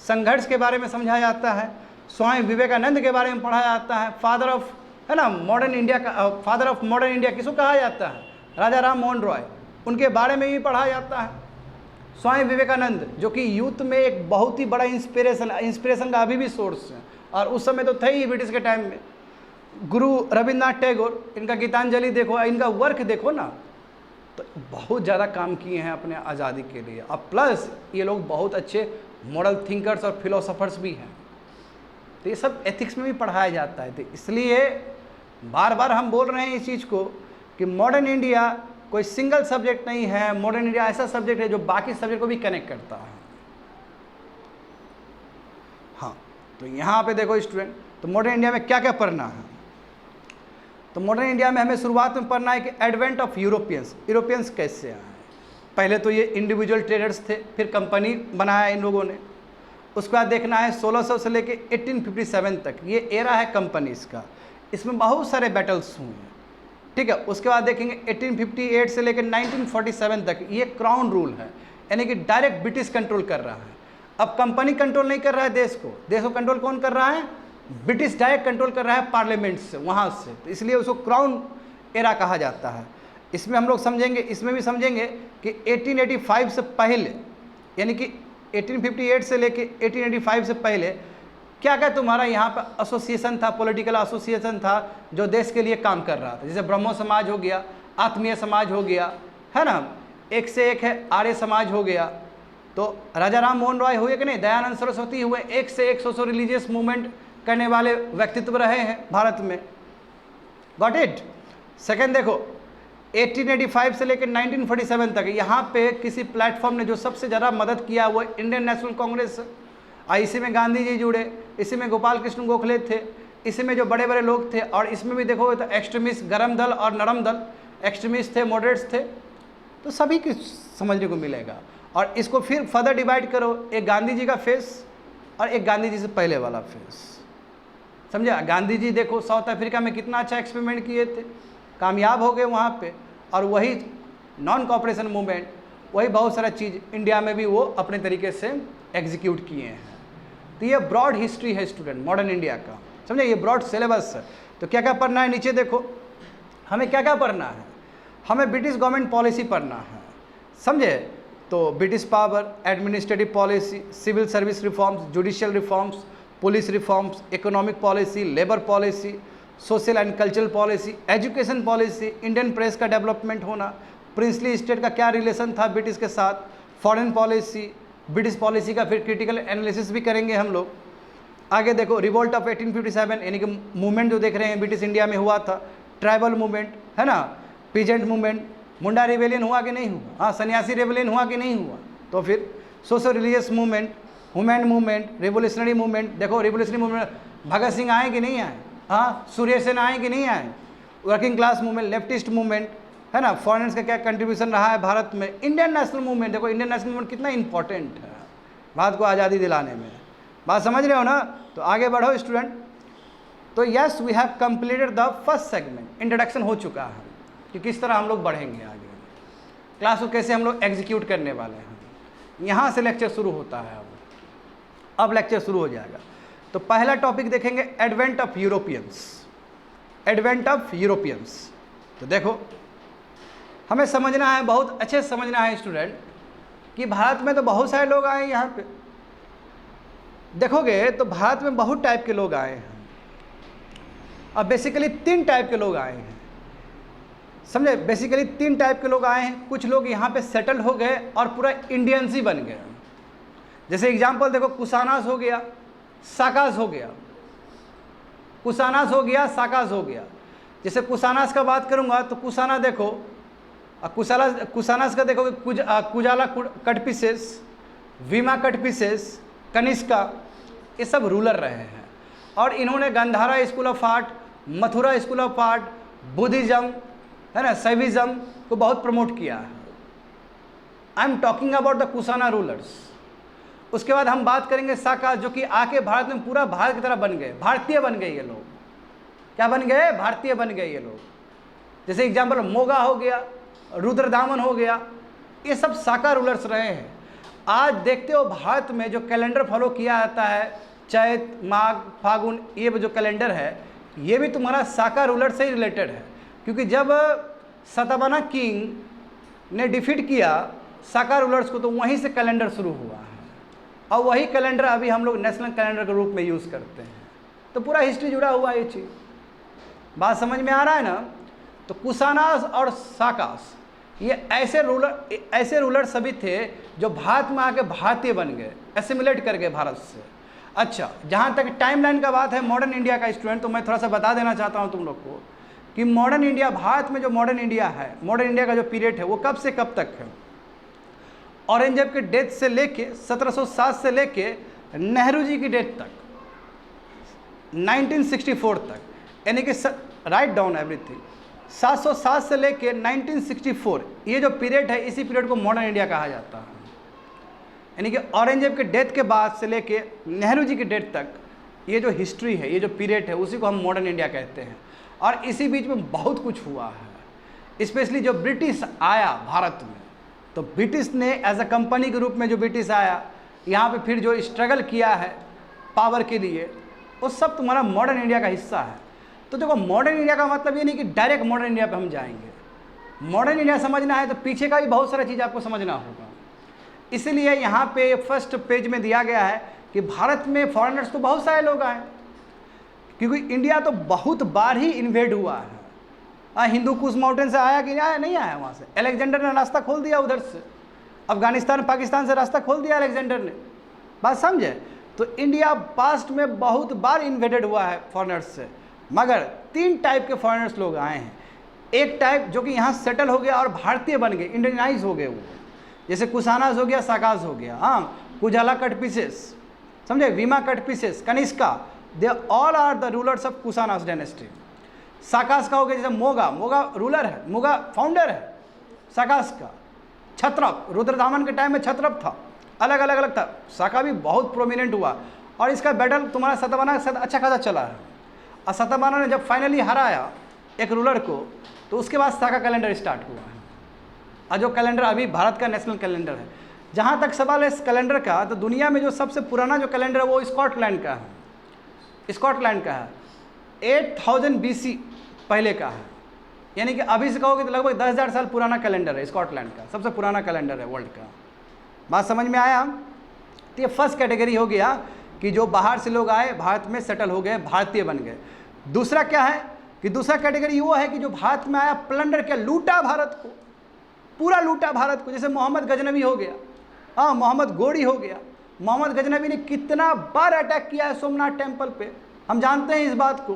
Speaker 1: संघर्ष के बारे में समझाया जाता है, स्वामी विवेकानंद के बारे में पढ़ा जाता है। फादर ऑफ, है ना, मॉडर्न इंडिया का, फादर ऑफ मॉडर्न इंडिया किसको कहा जाता है, राजा राम मोहन रॉय, उनके बारे में भी पढ़ा जाता है। स्वामी विवेकानंद जो कि यूथ में एक बहुत ही बड़ा इंस्पिरेशन का अभी भी सोर्स है, और उस समय तो थे ही ब्रिटिश के टाइम में। गुरु रविन्द्रनाथ टैगोर, इनका गीतांजलि देखो, इनका वर्क देखो ना, तो बहुत ज़्यादा काम किए हैं अपने आज़ादी के लिए। और प्लस ये लोग बहुत अच्छे मॉरल थिंकर्स और फिलोसोफर्स भी हैं। तो ये सब एथिक्स में भी पढ़ाया जाता है। तो इसलिए बार बार हम बोल रहे हैं इस चीज़ को कि मॉडर्न इंडिया कोई सिंगल सब्जेक्ट नहीं है, मॉडर्न इंडिया ऐसा सब्जेक्ट है जो बाकी सब्जेक्ट को भी कनेक्ट करता है। हाँ, तो यहाँ पे देखो स्टूडेंट, तो मॉडर्न इंडिया में क्या क्या पढ़ना है। तो मॉडर्न इंडिया में हमें शुरुआत में पढ़ना है कि एडवेंट ऑफ यूरोपियंस कैसे आए। पहले तो ये इंडिविजुअल ट्रेडर्स थे, फिर कंपनी बनाया इन लोगों ने। उसके बाद देखना है 1600 से लेके 1857 तक, ये एरा है कंपनीज का, इसमें बहुत सारे बैटल्स हुए हैं, ठीक है। उसके बाद देखेंगे 1858 से लेकर 1947 तक, ये क्राउन रूल है, यानी कि डायरेक्ट ब्रिटिश कंट्रोल कर रहा है। अब कंपनी कंट्रोल नहीं कर रहा है देश को कंट्रोल कौन कर रहा है, ब्रिटिश डायरेक्ट कंट्रोल कर रहा है पार्लियामेंट से, वहाँ से। तो इसलिए उसको क्राउन एरा कहा जाता है। इसमें हम लोग समझेंगे, इसमें भी समझेंगे कि 1885 से पहले, यानी कि 1858 से लेके 1885 से पहले क्या क्या तुम्हारा यहाँ पर एसोसिएशन था, पॉलिटिकल एसोसिएशन था जो देश के लिए काम कर रहा था। जैसे ब्रह्मो समाज हो गया, आत्मीय समाज हो गया, है ना, एक से एक है, आर्य समाज हो गया। तो राजा राम मोहन रॉय हुए कि नहीं, दयानंद सरस्वती हुए, एक से एक सोशल रिलीजियस मूवमेंट करने वाले व्यक्तित्व रहे हैं भारत में। Got it. सेकेंड देखो 1885 से लेकर 1947 तक, यहाँ पे किसी प्लेटफॉर्म ने जो सबसे ज़्यादा मदद किया वो इंडियन नेशनल कांग्रेस है। इसी में गांधी जी जुड़े, इसी में गोपाल कृष्ण गोखले थे, इसी में जो बड़े बड़े लोग थे। और इसमें भी देखो तो एक्सट्रीमिस्ट, गर्म दल और नरम दल, एक्सट्रीमिस्ट थे, मॉडरेट्स थे, तो सभी की समझने को मिलेगा। और इसको फिर फर्दर डिवाइड करो, एक गांधी जी का फेस और एक गांधी जी से पहले वाला फेस, समझा। गांधी जी देखो साउथ अफ्रीका में कितना अच्छा एक्सपेरिमेंट किए थे, कामयाब हो गए वहाँ पे। और वही नॉन कॉपरेशन मूवमेंट, वही बहुत सारा चीज़ इंडिया में भी वो अपने तरीके से एग्जीक्यूट किए हैं। तो ये ब्रॉड हिस्ट्री है स्टूडेंट मॉडर्न इंडिया का, समझे, ये ब्रॉड सिलेबस है। तो क्या क्या पढ़ना है, नीचे देखो हमें क्या क्या पढ़ना है। हमें ब्रिटिश गवर्नमेंट पॉलिसी पढ़ना है, समझे। तो British power, administrative policy, civil service reforms, judicial reforms, police reforms, economic policy, labour policy, social and cultural policy, education policy, Indian press का डेवलपमेंट होना, प्रिंसली स्टेट का क्या रिलेशन था ब्रिटिश के साथ, फॉरेन पॉलिसी, ब्रिटिश पॉलिसी का फिर critical analysis भी करेंगे हम लोग। आगे देखो रिवोल्ट ऑफ 1857, यानी कि मूवमेंट जो देख रहे हैं ब्रिटिश इंडिया में हुआ था, ट्राइबल मूवमेंट, है ना, पीजेंट मूवमेंट, मुंडा रिवेलियन हुआ कि नहीं हुआ, हाँ, सन्यासी रिवेलियन हुआ कि नहीं हुआ। तो फिर social religious movement, women movement, revolutionary movement, देखो रिवोल्यूशनरी मूवमेंट भगत सिंह आए कि नहीं आए, हाँ, सूर्य सेन आए कि नहीं आए, working class movement, leftist movement, है ना, फॉरेनर्स का क्या कंट्रीब्यूशन रहा है भारत में, इंडियन नेशनल मूवमेंट, देखो इंडियन नेशनल मूवमेंट कितना इंपॉर्टेंट है भारत को आज़ादी दिलाने में। बात समझ रहे हो ना? तो आगे बढ़ो स्टूडेंट। तो yes, we have completed the first segment, introduction हो चुका है कि किस तरह हम लोग बढ़ेंगे आगे, क्लास को कैसे हम लोग एग्जीक्यूट करने वाले हैं। यहाँ से लेक्चर शुरू होता है, अब लेक्चर शुरू हो जाएगा। तो पहला टॉपिक देखेंगे advent of Europeans, advent of Europeans. तो देखो हमें समझना है, बहुत अच्छे से समझना है स्टूडेंट, कि भारत में तो बहुत सारे लोग आए हैं। यहाँ पे देखोगे तो भारत में बहुत टाइप के लोग आए हैं, और बेसिकली 3 टाइप के लोग आए हैं, समझे? बेसिकली 3 टाइप के लोग आए हैं। कुछ लोग यहाँ पे सेटल हो गए और पूरा इंडियंस ही बन गए। जैसे एग्जांपल देखो, कुशानास हो गया, साकास हो गया, कुशानास हो गया, साकास हो गया। जैसे कुशानास का बात करूँगा तो कुशाना देखो, कुशानास का देखोगे कुजाला कटपिसेस, वीमा कटपिसेस, कनिष्का, ये सब रूलर रहे हैं। और इन्होंने Gandhara school of art, Mathura school of art, Buddhism, है ना, शैविज़्म को बहुत प्रमोट किया है। I am talking about the Kushana rulers. उसके बाद हम बात करेंगे साका, जो कि आके भारत में पूरा भारत की तरह बन गए, भारतीय बन गए ये लोग। क्या बन गए? भारतीय बन गए ये लोग। जैसे एग्जाम्पल मोगा हो गया, रुद्रदामन हो गया, ये सब साका रूलर्स रहे हैं। आज देखते हो भारत में जो कैलेंडर फॉलो किया जाता है, चैत, माघ, फागुन, ये जो कैलेंडर है, ये भी तुम्हारा साका रूलर से ही रिलेटेड है। क्योंकि जब सतवाहना किंग ने डिफीट किया साका रूलर्स को, तो वहीं से कैलेंडर शुरू हुआ है, और वही कैलेंडर अभी हम लोग नेशनल कैलेंडर के रूप में यूज़ करते हैं। तो पूरा हिस्ट्री जुड़ा हुआ है ये चीज़, बात समझ में आ रहा है ना? तो कुशानास और साकास ये ऐसे रूलर सभी थे जो भारत में आके भारतीय बन गए, एसिमिलेट कर गए भारत से। अच्छा, जहाँ तक टाइमलाइन का बात है मॉडर्न इंडिया का स्टूडेंट, तो मैं थोड़ा सा बता देना चाहता हूँ तुम लोग को कि मॉडर्न इंडिया, भारत में जो मॉडर्न इंडिया है, मॉडर्न इंडिया का जो पीरियड है वो कब से कब तक है? औरंगजेब के डेथ से लेके 1707 से लेके नेहरू जी की डेथ तक, 1964 तक, यानी कि राइट डाउन एवरीथिंग, 707 से लेके 1964, ये जो पीरियड है, इसी पीरियड को मॉडर्न इंडिया कहा जाता है। यानी कि औरंगजेब के डेथ के बाद से लेके नेहरू जी की डेथ तक ये जो हिस्ट्री है, ये जो पीरियड है, उसी को हम मॉडर्न इंडिया कहते हैं। और इसी बीच में बहुत कुछ हुआ है, स्पेशली जो ब्रिटिश आया भारत में, तो ब्रिटिश ने एज अ कंपनी के रूप में जो ब्रिटिश आया यहाँ पे, फिर जो स्ट्रगल किया है पावर के लिए, वो सब तुम्हारा मॉडर्न इंडिया का हिस्सा है। तो देखो मॉडर्न इंडिया का मतलब ये नहीं कि डायरेक्ट मॉडर्न इंडिया पे हम जाएंगे। मॉडर्न इंडिया समझना है तो पीछे का भी बहुत सारा चीज़ आपको समझना होगा। इसीलिए यहाँ पे फर्स्ट पेज में दिया गया है कि भारत में फॉरेनर्स तो बहुत सारे लोग आए, क्योंकि इंडिया तो बहुत बार ही इन्वेड हुआ है। हिंदू कुश माउंटेन से आया कि आया? नहीं आया। वहाँ से अलेक्जेंडर ने रास्ता खोल दिया, उधर से अफगानिस्तान पाकिस्तान से रास्ता खोल दिया अलेक्जेंडर ने, बात समझे? तो इंडिया पास्ट में बहुत बार इन्वेडेड हुआ है फॉरेनर्स से, मगर 3 टाइप के फॉरेनर्स लोग आए हैं। एक टाइप जो कि यहाँ सेटल हो गया और भारतीय बन गए, इंडियनाइज हो गए वो, जैसे कुशानास हो गया, साकास हो गया, हाँ, कुजाला कटपिसेस, समझे, Vima Kadphises, Kanishka, they all are the rulers of Kushanas dynasty. Sakas का हो गया जैसे मोगा, मोगा रूलर है, मोगा फाउंडर है साकास का। छत्रप, रुद्रदामन के टाइम में छत्रप था, अलग अलग था। साका भी बहुत प्रोमिनेंट हुआ, और इसका बैटल तुम्हारा सतवाहना के साथ अच्छा खासा चला है। और सतवाहना ने जब फाइनली हराया एक रूलर को, तो उसके बाद साका कैलेंडर स्टार्ट हुआ है, और जो कैलेंडर अभी भारत का नेशनल कैलेंडर है। जहाँ तक सवाल है इस कैलेंडर का, तो दुनिया में जो सबसे पुराना जो कैलेंडर है वो स्कॉटलैंड का है, स्कॉटलैंड का है, 8000 BC पहले का है। यानी कि अभी से कहोगे तो लगभग 10,000 साल पुराना कैलेंडर है स्कॉटलैंड का, सबसे पुराना कैलेंडर है वर्ल्ड का। बात समझ में आया? तो ये फर्स्ट कैटेगरी हो गया कि जो बाहर से लोग आए, भारत में सेटल हो गए, भारतीय बन गए। दूसरा क्या है कि दूसरा कैटेगरी वो है कि जो भारत में आया, प्लंडर किया, लूटा भारत को, पूरा लूटा भारत को। जैसे मोहम्मद गजनवी हो गया, हाँ, मोहम्मद गोरी हो गया। मोहम्मद गजनवी ने कितना बार अटैक किया है सोमनाथ टेम्पल पे, हम जानते हैं इस बात को,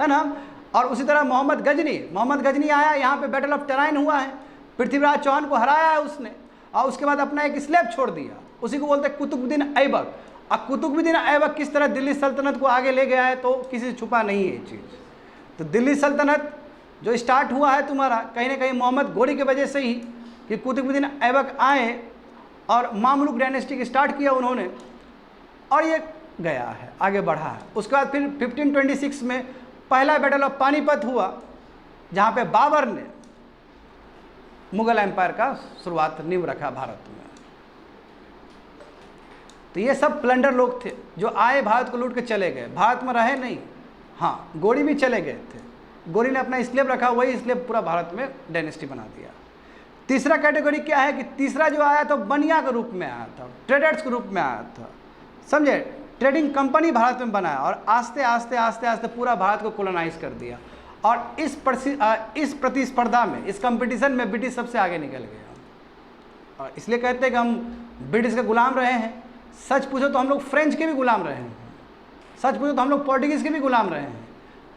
Speaker 1: है ना। और उसी तरह मोहम्मद गजनी आया, यहाँ पे बैटल ऑफ टराइन हुआ है, पृथ्वीराज चौहान को हराया है उसने, और उसके बाद अपना एक स्लेब छोड़ दिया, उसी को बोलते हैं कुतुबुद्दीन ऐबक। अब कुतुबुद्दीन ऐबक किस तरह दिल्ली सल्तनत को आगे ले गया है तो किसी से छुपा नहीं है ये चीज़। तो दिल्ली सल्तनत जो स्टार्ट हुआ है तुम्हारा कहीं ना कहीं मोहम्मद गोरी की वजह से ही, कि कुतुबुद्दीन ऐबक आए और मामलुक डायनेस्टी स्टार्ट किया उन्होंने, और ये गया है, आगे बढ़ा है। उसके बाद फिर 1526 में पहला बैटल ऑफ पानीपत हुआ, जहाँ पे बाबर ने मुगल एम्पायर का शुरुआत नींव रखा भारत में। तो ये सब प्लंडर लोग थे जो आए, भारत को लूट के चले गए, भारत में रहे नहीं। हाँ, गोरी भी चले गए थे, गोरी ने अपना स्लेब रखा, वही स्लेब पूरा भारत में डायनेस्टी बना दिया। तीसरा कैटेगरी क्या है कि तीसरा जो आया तो बनिया के रूप में आया था, ट्रेडर्स के रूप में आया था, समझे। ट्रेडिंग कंपनी भारत में बनाया और आस्ते आस्ते आस्ते आस्ते पूरा भारत को कोलोनाइज कर दिया। और इस प्रतिस्पर्धा में, इस कंपटीशन में ब्रिटिश सबसे आगे निकल गया। और इसलिए कहते हैं कि हम ब्रिटिश के गुलाम रहे हैं। सच पूछो तो हम लोग फ्रेंच के भी गुलाम रहे हैं, सच पूछो तो हम लोग पोर्टुगीज़ के भी गुलाम रहे हैं।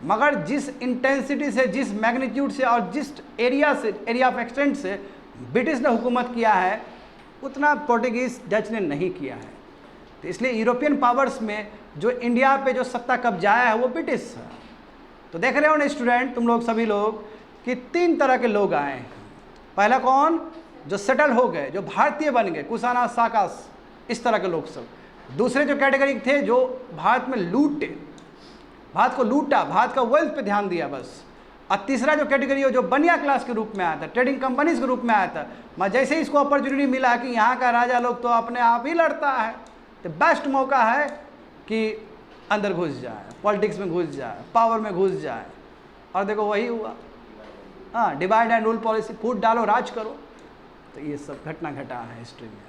Speaker 1: मगर जिस इंटेंसिटी से, जिस मैग्नीट्यूड से और जिस एरिया ऑफ एक्सटेंट से ब्रिटिश ने हुकूमत किया है, उतना पोर्टुगीज़ डच ने नहीं किया है। तो इसलिए यूरोपियन पावर्स में जो इंडिया पे जो सत्ता कब्जाया है वो ब्रिटिश है। तो देख रहे हो ना स्टूडेंट, तुम लोग सभी लोग, कि 3 तरह के लोग आए हैं। पहला कौन? जो सेटल हो गए, जो भारतीय बन गए, कुशाना, साकास, इस तरह के लोग सब। दूसरे जो कैटेगरी थे जो भारत में लूटे, भारत को लूटा, भारत का वेल्थ पे ध्यान दिया बस। और तीसरा जो कैटेगरी है जो बनिया क्लास के रूप में आया था, ट्रेडिंग कंपनीज के रूप में आया था। मैं जैसे ही इसको अपॉर्चुनिटी मिला कि यहाँ का राजा लोग तो अपने आप ही लड़ता है, तो बेस्ट मौका है कि अंदर घुस जाए, पॉलिटिक्स में घुस जाए, पावर में घुस जाए। और देखो वही हुआ। हाँ, डिवाइड एंड रूल पॉलिसी, फूट डालो राज करो। तो ये सब घटना घटा है हिस्ट्री में।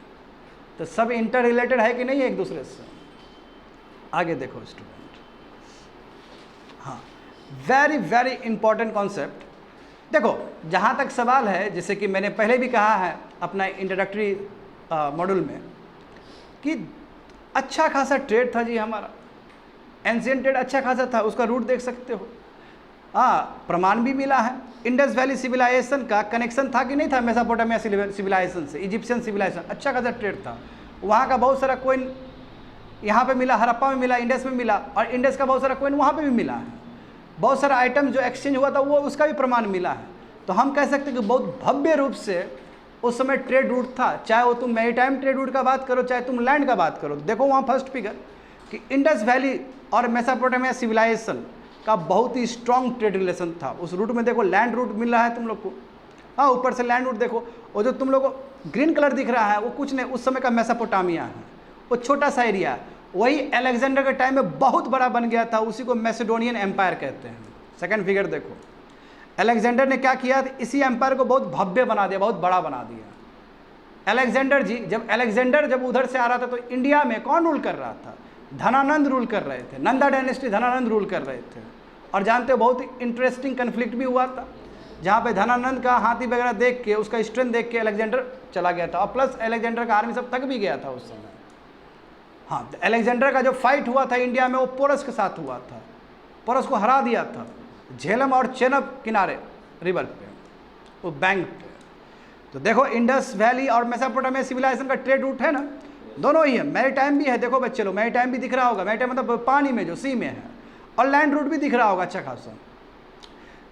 Speaker 1: तो सब इंटर रिलेटेड है कि नहीं एक दूसरे से। आगे देखो स्टूडेंट। हाँ, वेरी वेरी इंपॉर्टेंट कॉन्सेप्ट। देखो, जहाँ तक सवाल है, जैसे कि मैंने पहले भी कहा है अपना इंट्रोडक्टरी मॉड्यूल में, कि अच्छा खासा ट्रेड था जी हमारा, एंशिएंट ट्रेड अच्छा खासा था, उसका रूट देख सकते हो। हाँ, प्रमाण भी मिला है। इंडस वैली सिविलाइजेशन का कनेक्शन था कि नहीं था मेसोपोटामिया सिविलाइजेशन से, इजिप्शियन सिविलाइजेशन, अच्छा खासा ट्रेड था। वहाँ का बहुत सारा कोइन यहाँ पे मिला, हड़प्पा में मिला, इंडस में मिला, और इंडस का बहुत सारा कोइन वहाँ पे भी मिला है। बहुत सारा आइटम जो एक्सचेंज हुआ था वो उसका भी प्रमाण मिला है। तो हम कह सकते हैं कि बहुत भव्य रूप से उस समय ट्रेड रूट था, चाहे वो तुम मैरीटाइम ट्रेड रूट का बात करो, चाहे तुम लैंड का बात करो। देखो वहाँ फर्स्ट फिगर कि इंडस वैली और मेसोपोटामिया सिविलाइजेशन का बहुत ही स्ट्रॉन्ग ट्रेड रिलेशन था। उस रूट में देखो लैंड रूट मिल रहा है तुम लोग को। हाँ, ऊपर से लैंड रूट देखो, और जो तुम लोग को ग्रीन कलर दिख रहा है वो कुछ नहीं, उस समय का मेसोपोटामिया है, वो छोटा सा एरिया है। वही अलेक्जेंडर के टाइम में बहुत बड़ा बन गया था, उसी को मैसेडोनियन एम्पायर कहते हैं। सेकंड फिगर देखो, अलेक्जेंडर ने क्या किया, इसी एम्पायर को बहुत भव्य बना दिया, बहुत बड़ा बना दिया। अलेक्जेंडर जी, जब उधर से आ रहा था तो इंडिया में कौन रूल कर रहा था? धनानंद रूल कर रहे थे, नंदा डायनेस्टी धनानंद रूल कर रहे थे। और जानते हो बहुत ही इंटरेस्टिंग कन्फ्लिक्ट भी हुआ था, जहाँ पे धनानंद का हाथी वगैरह देख के, उसका स्ट्रेंथ देख के अलेक्जेंडर चला गया था, और प्लस अलेक्जेंडर का आर्मी सब थक भी गया था उस समय। हाँ, तो अलेक्जेंडर का जो फाइट हुआ था इंडिया में वो पोरस के साथ हुआ था, पोरस को हरा दिया था झेलम और चेनाब किनारे रिवर पे, वो बैंक पे। तो देखो इंडस वैली और मेसोपोटामिया सिविलाइजेशन का ट्रेड रूट है ना, दोनों ही है। मैरीटाइम भी है, देखो बच्चे लोग, मैरीटाइम भी दिख रहा होगा, मैरीटाइम मतलब पानी में जो सी में है, और लैंड रूट भी दिख रहा होगा अच्छा खासा।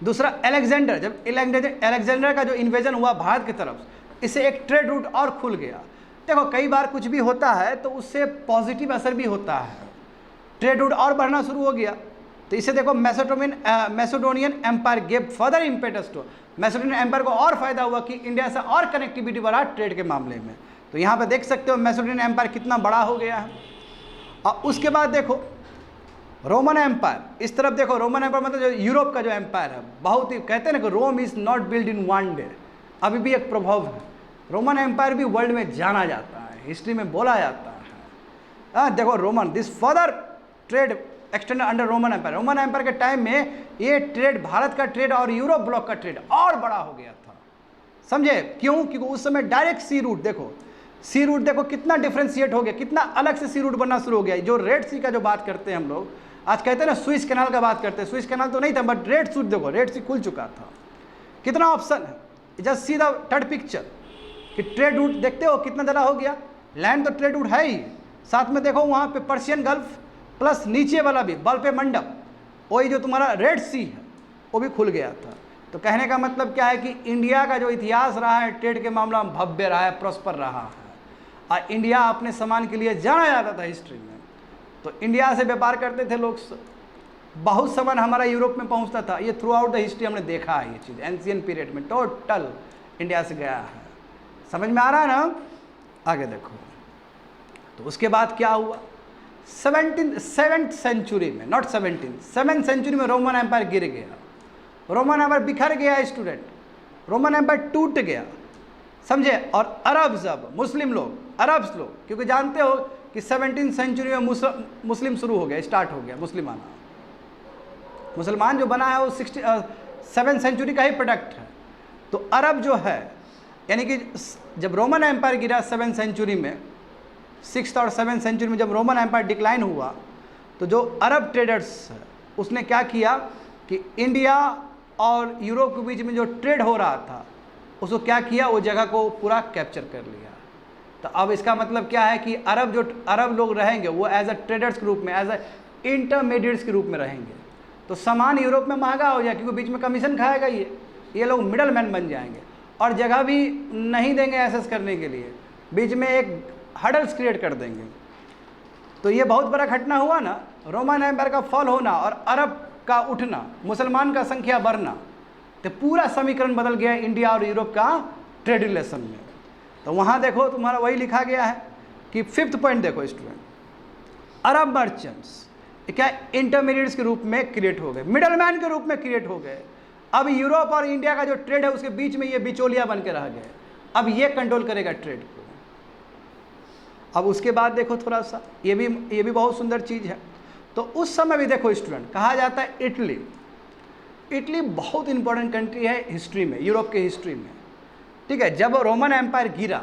Speaker 1: दूसरा अलेक्जेंडर, जब अलेक्जेंडर का जो इन्वेजन हुआ भारत की तरफ, इससे एक ट्रेड रूट और खुल गया। देखो कई बार कुछ भी होता है तो उससे पॉजिटिव असर भी होता है, ट्रेड रूट और बढ़ना शुरू हो गया। तो इसे देखो Macedonian empire gave further impetus to, Macedonian empire को और फायदा हुआ कि इंडिया से और कनेक्टिविटी बढ़ा ट्रेड के मामले में। तो यहाँ पे देख सकते हो मैसेडोनियन एम्पायर कितना बड़ा हो गया है। और उसके बाद देखो रोमन एम्पायर, इस तरफ देखो, रोमन एम्पायर मतलब जो यूरोप का जो एम्पायर है, बहुत ही कहते हैं ना कि Rome is not build in one day, अभी भी एक प्रभाव है। रोमन एम्पायर भी वर्ल्ड में जाना जाता है, हिस्ट्री में बोला जाता है। देखो Roman, this further trade extend under Roman empire. Roman empire के टाइम में ये ट्रेड, भारत का ट्रेड और यूरोप ब्लॉक का ट्रेड और बड़ा हो गया था, समझे क्यों? क्योंकि उस समय डायरेक्ट सी रूट देखो, सी रूट देखो कितना डिफ्रेंशिएट हो गया, कितना अलग से सी रूट बनना शुरू हो गया। जो रेड सी का जो बात करते हैं हम लोग, आज कहते हैं ना स्विस कैनाल का बात करते हैं, स्विस कैनाल तो नहीं था, बट रेड सी देखो, रेड सी खुल चुका था। कितना ऑप्शन है, just see the third picture कि ट्रेड रूट देखते हो कितना ज़्यादा हो गया। लैंड तो ट्रेड रूट है ही, साथ में देखो वहाँ पे पर्शियन गल्फ प्लस नीचे वाला भी बल पे मंडप, वही जो तुम्हारा रेड सी है वो भी खुल गया था। तो कहने का मतलब क्या है कि इंडिया का जो इतिहास रहा है ट्रेड के मामला में भव्य रहा है, प्रॉस्पर रहा है, और इंडिया अपने सामान के लिए जाना जाता था हिस्ट्री में। तो इंडिया से व्यापार करते थे लोग, बहुत सामान हमारा यूरोप में पहुंचता था। ये थ्रू आउट द हिस्ट्री हमने देखा है, ये चीज़ एंशियन पीरियड में टोटल इंडिया से गया है। समझ में आ रहा है ना? आगे देखो, तो उसके बाद क्या हुआ, 7th सेंचुरी में, नॉट 7th सेंचुरी में रोमन एम्पायर गिर गया, रोमन एम्पायर बिखर गया स्टूडेंट, रोमन एम्पायर टूट गया, समझे। और अरब्स, अब मुस्लिम लोग, अरब्स लोग, क्योंकि जानते हो कि 17th सेंचुरी में मुस्लिम शुरू हो गया, स्टार्ट हो गया मुस्लिम आना। मुसलमान जो बना है वो 7th सेंचुरी का ही प्रोडक्ट है। तो अरब जो है, यानी कि जब रोमन एम्पायर गिरा 7th सेंचुरी में, 6th और 7th सेंचुरी में जब रोमन एम्पायर डिक्लाइन हुआ, तो जो अरब ट्रेडर्स है उसने क्या किया कि इंडिया और यूरोप के बीच में जो ट्रेड हो रहा था उसको क्या किया, वो जगह को पूरा कैप्चर कर लिया। तो अब इसका मतलब क्या है कि अरब लोग रहेंगे वो एज अ ट्रेडर्स के रूप में, एज अ इंटरमीडिएट्स के रूप में रहेंगे। तो सामान यूरोप में महंगा हो जाए, क्योंकि बीच में कमीशन खाएगा ये लोग मिडल मैन बन जाएंगे, और जगह भी नहीं देंगे एसेस करने के लिए, बीच में एक हडल्स क्रिएट कर देंगे। तो ये बहुत बड़ा घटना हुआ ना, रोमन एम्पायर का फॉल होना और अरब का उठना, मुसलमान का संख्या बढ़ना, तो पूरा समीकरण बदल गया इंडिया और यूरोप का ट्रेड रिलेशन में। तो वहाँ देखो तुम्हारा वही लिखा गया है कि 5th पॉइंट देखो स्टूडेंट, अरब मर्चेंट्स क्या इंटरमीडिएट्स के रूप में क्रिएट हो गए, मिडलमैन के रूप में क्रिएट हो गए। अब यूरोप और इंडिया का जो ट्रेड है उसके बीच में ये बिचौलिया बन के रह गए, अब ये कंट्रोल करेगा ट्रेड को। अब उसके बाद देखो थोड़ा सा, ये भी बहुत सुंदर चीज़ है। तो उस समय भी देखो स्टूडेंट, कहा जाता है इटली बहुत इंपॉर्टेंट कंट्री है हिस्ट्री में, यूरोप के हिस्ट्री में, ठीक है। जब रोमन एम्पायर गिरा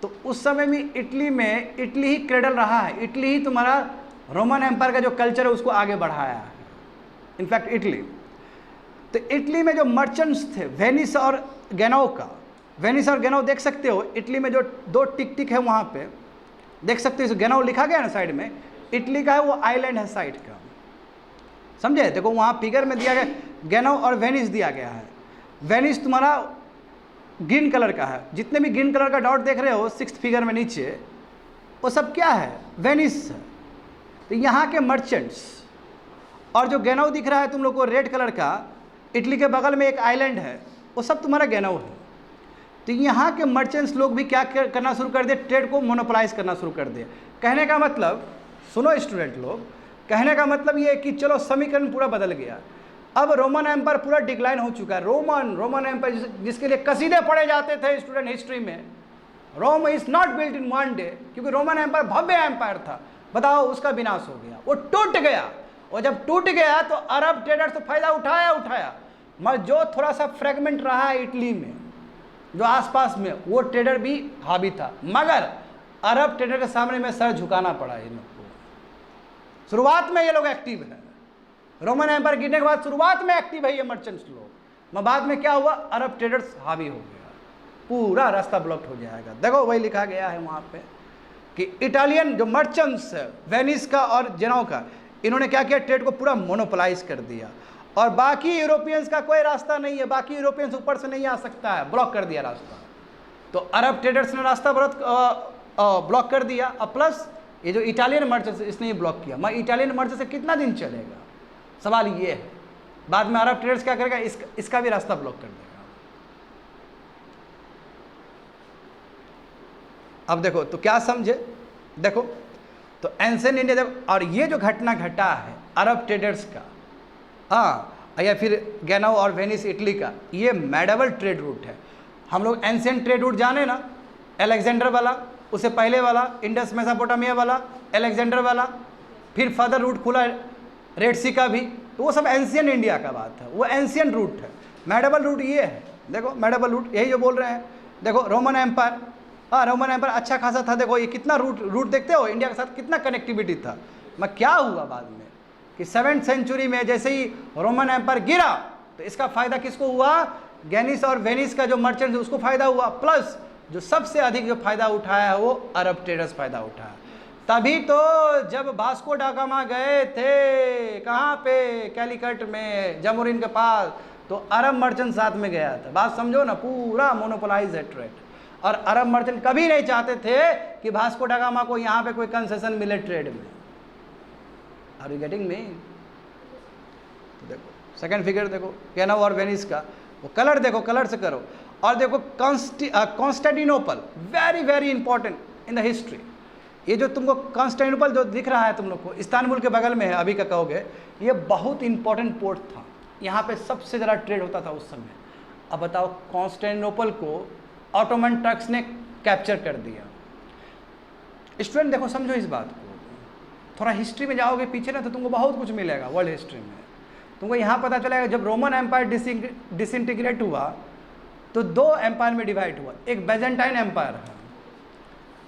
Speaker 1: तो उस समय भी इटली ही क्रेडल रहा है, इटली ही तुम्हारा रोमन एम्पायर का जो कल्चर है उसको आगे बढ़ाया है, इनफैक्ट इटली। तो इटली में जो मर्चेंट्स थे वेनिस और गेनो का, वेनिस और गेनो देख सकते हो, इटली में जो 2 टिक है वहाँ पे देख सकते हो, गेनो लिखा गया ना साइड में, इटली का है, वो आइलैंड है साइड का, समझे। देखो वहाँ फिगर में दिया गया गेनो और वेनिस दिया गया है। वेनिस तुम्हारा ग्रीन कलर का है, जितने भी ग्रीन कलर का डॉट देख रहे हो 6th फिगर में नीचे, वो सब क्या है, वेनिस है। तो यहाँ के मर्चेंट्स, और जो गेनो दिख रहा है तुम लोग को रेड कलर का, इटली के बगल में एक आइलैंड है, वो सब तुम्हारा गेनो है। तो यहाँ के मर्चेंट्स लोग भी क्या करना शुरू कर दिए, ट्रेड को मोनोपोलाइज करना शुरू कर दिए। कहने का मतलब, सुनो स्टूडेंट लोग, कहने का मतलब ये है कि चलो समीकरण पूरा बदल गया। अब रोमन एम्पायर पूरा डिक्लाइन हो चुका है। रोमन एम्पायर जिसके लिए कसीदे पढ़े जाते थे स्टूडेंट हिस्ट्री में, Rome is not built in one day, क्योंकि रोमन एम्पायर भव्य एम्पायर था। बताओ, उसका विनाश हो गया, वो टूट गया। और जब टूट गया तो अरब ट्रेडर्स तो फायदा उठाया, मगर जो थोड़ा सा फ्रेगमेंट रहा है इटली में, जो आसपास में, वो ट्रेडर भी हावी था, मगर अरब ट्रेडर के सामने में सर झुकाना पड़ा इन लोग को। शुरुआत में ये लोग एक्टिव है, रोमन एम्पायर गिरने के बाद शुरुआत में एक्टिव है ये मर्चेंट्स लोग, मगर बाद में क्या हुआ, अरब ट्रेडर्स हावी हो गया, पूरा रास्ता ब्लॉक हो जाएगा। देखो वही लिखा गया है वहाँ पे कि इटालियन जो मर्चेंट्स है, वेनिस का और जेनो का, इन्होंने क्या किया, ट्रेड को पूरा मोनोपोलाइज कर दिया, और बाकी यूरोपियंस का कोई रास्ता नहीं है, बाकी यूरोपियंस ऊपर से नहीं आ सकता है, ब्लॉक कर दिया रास्ता। तो अरब ट्रेडर्स ने रास्ता ब्लॉक कर दिया, और प्लस ये जो इटालियन मर्चेंट्स इसने ही ब्लॉक किया। मगर इटालियन मर्चेंट से कितना दिन चलेगा, सवाल ये है। बाद में अरब ट्रेडर्स क्या करेगा, इसका भी रास्ता ब्लॉक कर देगा। अब देखो तो क्या समझे, देखो तो एंशिएंट इंडिया जब, और ये जो घटना घटा है अरब ट्रेडर्स का, हाँ, या फिर गेनो और वेनिस इटली का, ये मेडावल ट्रेड रूट है। हम लोग एंशिएंट ट्रेड रूट जाने ना, अलेक्जेंडर वाला, उससे पहले वाला इंडस मेसोपोटामिया वाला, अलेक्जेंडर वाला, फिर फर्दर रूट खुला रेड सी का भी, तो वो सब एंशिएंट इंडिया का बात है, वो एंशिएंट रूट है। मेडावल रूट ये है, देखो मेडावल रूट यही जो बोल रहे हैं। देखो रोमन एम्पायर, हाँ रोमन एम्पायर अच्छा खासा था, देखो ये कितना रूट देखते हो, इंडिया के साथ कितना कनेक्टिविटी था। मगर क्या हुआ बाद में कि 7th सेंचुरी में जैसे ही रोमन एम्पायर गिरा, तो इसका फायदा किसको हुआ, गेनिस और वेनिस का जो मर्चेंट उसको फायदा हुआ, प्लस जो सबसे अधिक जो फायदा उठाया है वो अरब ट्रेडर्स फायदा उठाया। तभी तो जब वास्को डा गामा गए थे कहाँ पे, कैलिकट में, जमुरीन के पास, तो अरब मर्चेंट साथ में गया था। बात समझो ना, पूरा मोनोपोलाइज है ट्रेड। और अरब मर्चेंट कभी नहीं चाहते थे कि वास्को डा गामा को यहाँ पे कोई कंसेशन मिले ट्रेड में। Are you getting me? तो देखो सेकंड फिगर देखो कैनाव और वेनिस का, वो कलर देखो, कलर से करो। और देखो Constantinople, very very important in the history. ये जो तुमको कॉन्स्टेंटिनोपल जो दिख रहा है तुम लोग को, इस्तांबुल के बगल में है, अभी का कहोगे, ये बहुत इंपॉर्टेंट पोर्ट था। यहाँ पे सबसे ज़्यादा ट्रेड होता था उस समय। अब बताओ, कॉन्स्टेंटिनोपल को ऑटोमन टर्क्स ने कैप्चर कर दिया। स्टूडेंट देखो, समझो इस बात को, थोड़ा हिस्ट्री में जाओगे पीछे ना तो तुमको बहुत कुछ मिलेगा वर्ल्ड हिस्ट्री में। तुमको यहाँ पता चलेगा जब रोमन एम्पायर डिसइंटीग्रेट हुआ तो दो एम्पायर में डिवाइड हुआ, एक बेजेंटाइन एम्पायर है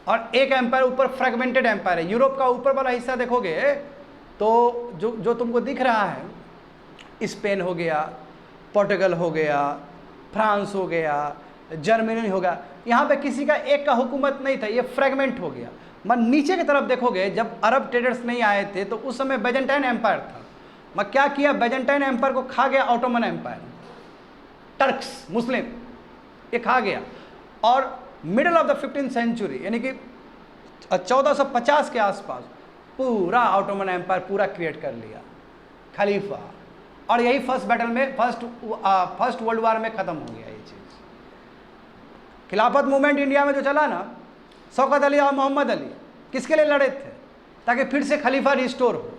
Speaker 1: और एक एम्पायर ऊपर फ्रेगमेंटेड एम्पायर है। यूरोप का ऊपर वाला हिस्सा देखोगे तो जो तुमको दिख रहा है, स्पेन हो गया, पोर्टुगल हो गया, फ्रांस हो गया, जर्मनी हो गया, यहाँ पे किसी का एक का हुकूमत नहीं था, ये फ्रेगमेंट हो गया। मैं नीचे की तरफ देखोगे, जब अरब ट्रेडर्स नहीं आए थे तो उस समय बेजेंटाइन एम्पायर था। मैं क्या किया, बेजेंटाइन एम्पायर को खा गया ऑटोमन एम्पायर, टर्क्स मुस्लिम, ये खा गया। और middle of the 15th century यानी कि 1450 के आसपास पूरा ऑटोमन एम्पायर पूरा क्रिएट कर लिया, खलीफा। और यही फर्स्ट बैटल में, फर्स्ट वर्ल्ड वॉर में ख़त्म हो गया ये चीज़। खिलाफत मूवमेंट इंडिया में जो चला ना, शौकत अली और मोहम्मद अली किसके लिए लड़े थे? ताकि फिर से खलीफा रिस्टोर हो।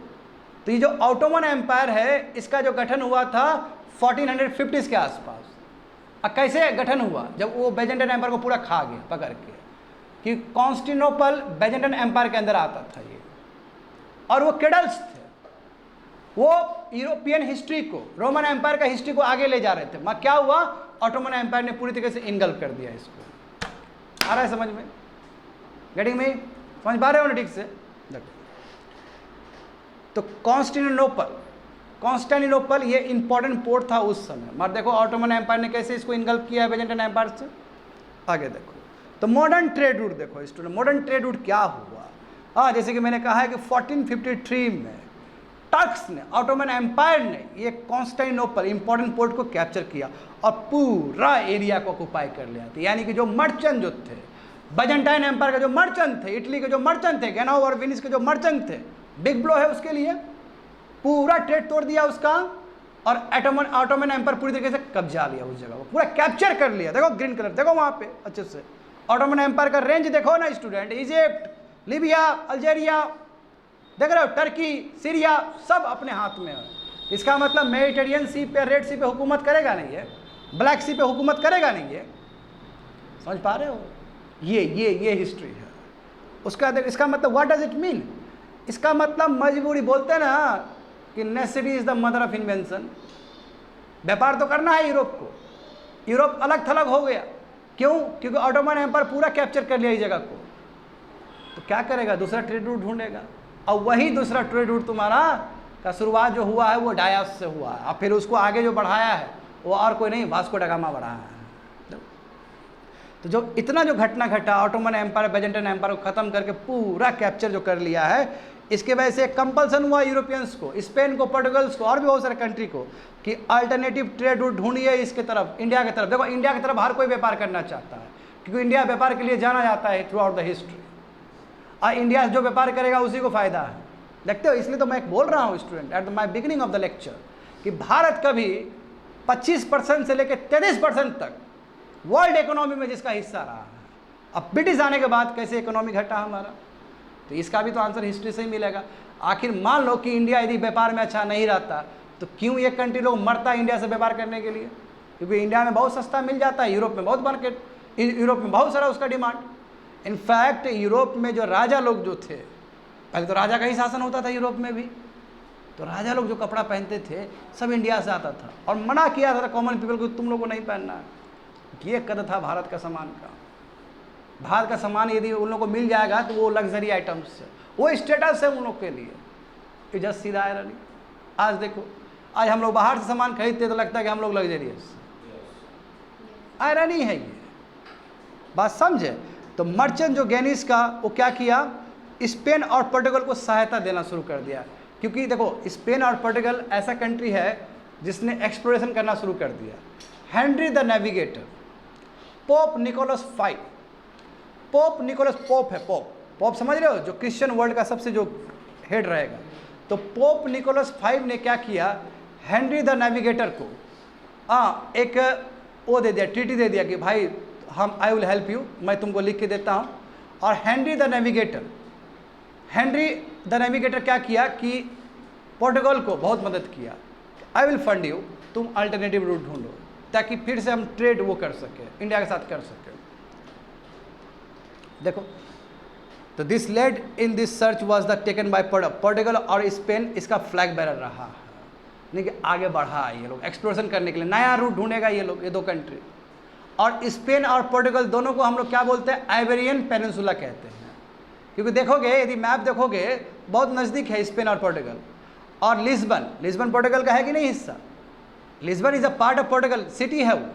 Speaker 1: तो ये जो ऑटोमन एम्पायर है, इसका जो गठन हुआ था 1450s के आसपास। अब कैसे गठन हुआ? जब वो बेजेंटाइन एम्पायर को पूरा खा गया पकड़ के, कि कॉन्स्टेंटिनोपल बेजेंटाइन एम्पायर के अंदर आता था ये, और वो केडल्स थे, वो यूरोपियन हिस्ट्री को, रोमन एम्पायर का हिस्ट्री को आगे ले जा रहे थे। मैं क्या हुआ, ऑटोमन एम्पायर ने पूरी तरीके से इनगल्फ कर दिया इसको। आ रहा है समझ में? गेटिंग में? समझ पा रहे हो ना ठीक से? देखो, तो कॉन्स्टेंटिनोपल ये इंपॉर्टेंट पोर्ट था उस समय। मगर देखो ऑटोमन एम्पायर ने कैसे इसको इनगल्फ किया है बेजेंटाइन एम्पायर से। आगे देखो, तो मॉडर्न ट्रेड रूट देखो स्टूडेंट, मॉडर्न ट्रेड रूट क्या हुआ। हाँ, जैसे कि मैंने कहा है कि 1453 में टर्क्स ने, ऑटोमन एम्पायर ने ये कॉन्स्टेंटिनोपल इंपॉर्टेंट पोर्ट को कैप्चर किया और पूरा एरिया को ऑक्युपाई कर लिया था। यानी कि जो मर्चेंट जो थे, बेजेंटाइन एम्पायर का जो मर्चेंट थे, इटली के जो मर्चेंट थे, गैनाव और वेनिस के जो मर्चेंट थे, बिग ब्लो है उसके लिए, पूरा ट्रेड तोड़ दिया उसका। और ऑटोमन एम्पायर पूरी तरीके से कब्जा लिया उस जगह को, पूरा कैप्चर कर लिया। देखो ग्रीन कलर देखो वहाँ पे अच्छे से, ऑटोमन एम्पायर का रेंज देखो ना स्टूडेंट, इजिप्ट, लीबिया, अल्जेरिया, देख रहे हो, टर्की, सीरिया, सब अपने हाथ में है। इसका मतलब मेडिटेरियन सी पे, रेड सी पे हुकूमत करेगा नहीं है, ब्लैक सी पे हुकूमत करेगा नहीं है। समझ पा रहे हो? ये हिस्ट्री है उसका। इसका मतलब व्हाट डज इट मीन? इसका मतलब मजबूरी, बोलते हैं ना कि necessity is the mother of invention. व्यापार तो करना है यूरोप को, यूरोप अलग थलग हो गया। क्यों? क्योंकि ऑटोमन एम्पायर पूरा कैप्चर कर लिया इस जगह को। तो क्या करेगा? दूसरा ट्रेड रूट ढूंढेगा। और वही दूसरा ट्रेड रूट तुम्हारा का शुरुआत जो हुआ है वो डायस से हुआ है, और फिर उसको आगे जो बढ़ाया है वो और कोई नहीं, वास्को डा गामा बढ़ाया है। तो जो इतना जो घटना घटा, ऑटोमन एम्पायर बेजेंटाइन एम्पायर को ख़त्म करके पूरा कैप्चर जो कर लिया है, इसके वजह से कंपल्सन हुआ यूरोपियंस को, स्पेन को, पोर्टुगल्स को और भी बहुत सारे कंट्री को कि अल्टरनेटिव ट्रेड रूट ढूंढिए इसके तरफ, इंडिया की तरफ। देखो इंडिया की तरफ हर कोई व्यापार करना चाहता है, क्योंकि इंडिया व्यापार के लिए जाना जाता है थ्रू आउट द हिस्ट्री। और इंडिया जो व्यापार करेगा उसी को फ़ायदा है। देखते हो, इसलिए तो मैं बोल रहा हूँ student at my beginning of the lecture कि भारत कभी 25% से लेकर 33% तक वर्ल्ड इकोनॉमी में जिसका हिस्सा रहा है, अब ब्रिटिश आने के बाद कैसे इकोनॉमी घटा हमारा, तो इसका भी तो आंसर हिस्ट्री से ही मिलेगा। आखिर मान लो कि इंडिया यदि व्यापार में अच्छा नहीं रहता तो क्यों ये कंट्री लोग मरता इंडिया से व्यापार करने के लिए? क्योंकि इंडिया में बहुत सस्ता मिल जाता है, यूरोप में बहुत मार्केट, यूरोप में बहुत सारा उसका डिमांड। इनफैक्ट यूरोप में जो राजा लोग जो थे, पहले तो राजा का ही शासन होता था यूरोप में भी, तो राजा लोग जो कपड़ा पहनते थे सब इंडिया से आता था, और मना किया था कॉमन पीपल को तुम लोग को नहीं पहनना है। ये कदर था भारत का सामान का। भारत का सामान यदि उन लोगों को मिल जाएगा तो वो लग्जरी आइटम्स है, वो स्टेटस है उन लोग के लिए। ये जस्ट सीधा आयरनी। आज देखो, आज हम लोग बाहर से सामान खरीदते तो लगता है कि हम लोग लग्जरियस, आयरनी है ये बात, समझे? तो मर्चेंट जो गेनिस का वो क्या किया, स्पेन और पोर्टुगल को सहायता देना शुरू कर दिया, क्योंकि देखो स्पेन और पोर्टुगल ऐसा कंट्री है जिसने एक्सप्लोरेशन करना शुरू कर दिया। Henry the navigator, Pope Nicholas V, Pope Nicholas Pope है, पोप समझ रहे हो, जो क्रिश्चियन वर्ल्ड का सबसे जो हेड रहेगा। तो पोप निकोलस V ने क्या किया, हेनरी द नेविगेटर को एक वो दे दिया, ट्रीटी दे दिया कि भाई हम आई विल हेल्प यू, मैं तुमको लिख के देता हूँ। और हेनरी द नेविगेटर क्या किया कि पोर्टुगल को बहुत मदद किया, आई विल फंड यू, तुम अल्टरनेटिव रूट ढूंढो ताकि फिर से हम ट्रेड वो कर सके, इंडिया के साथ कर सके। देखो, तो this led in this search was the taken by Portugal और स्पेन इसका फ्लैग बेरर रहा, यानी कि आगे बढ़ा ये लोग एक्सप्लोरेशन करने के लिए, नया रूट ढूंढेगा ये लोग, ये दो कंट्री। और स्पेन और पोर्टुगल दोनों को हम लोग क्या बोलते हैं, आइबेरियन पेनिनसुला कहते हैं, क्योंकि देखोगे यदि मैप देखोगे बहुत नज़दीक है स्पेन और पोर्टुगल। और लिस्बन पोर्टुगल का है कि नहीं हिस्सा, Lisbon is a part of Portugal, city है वो।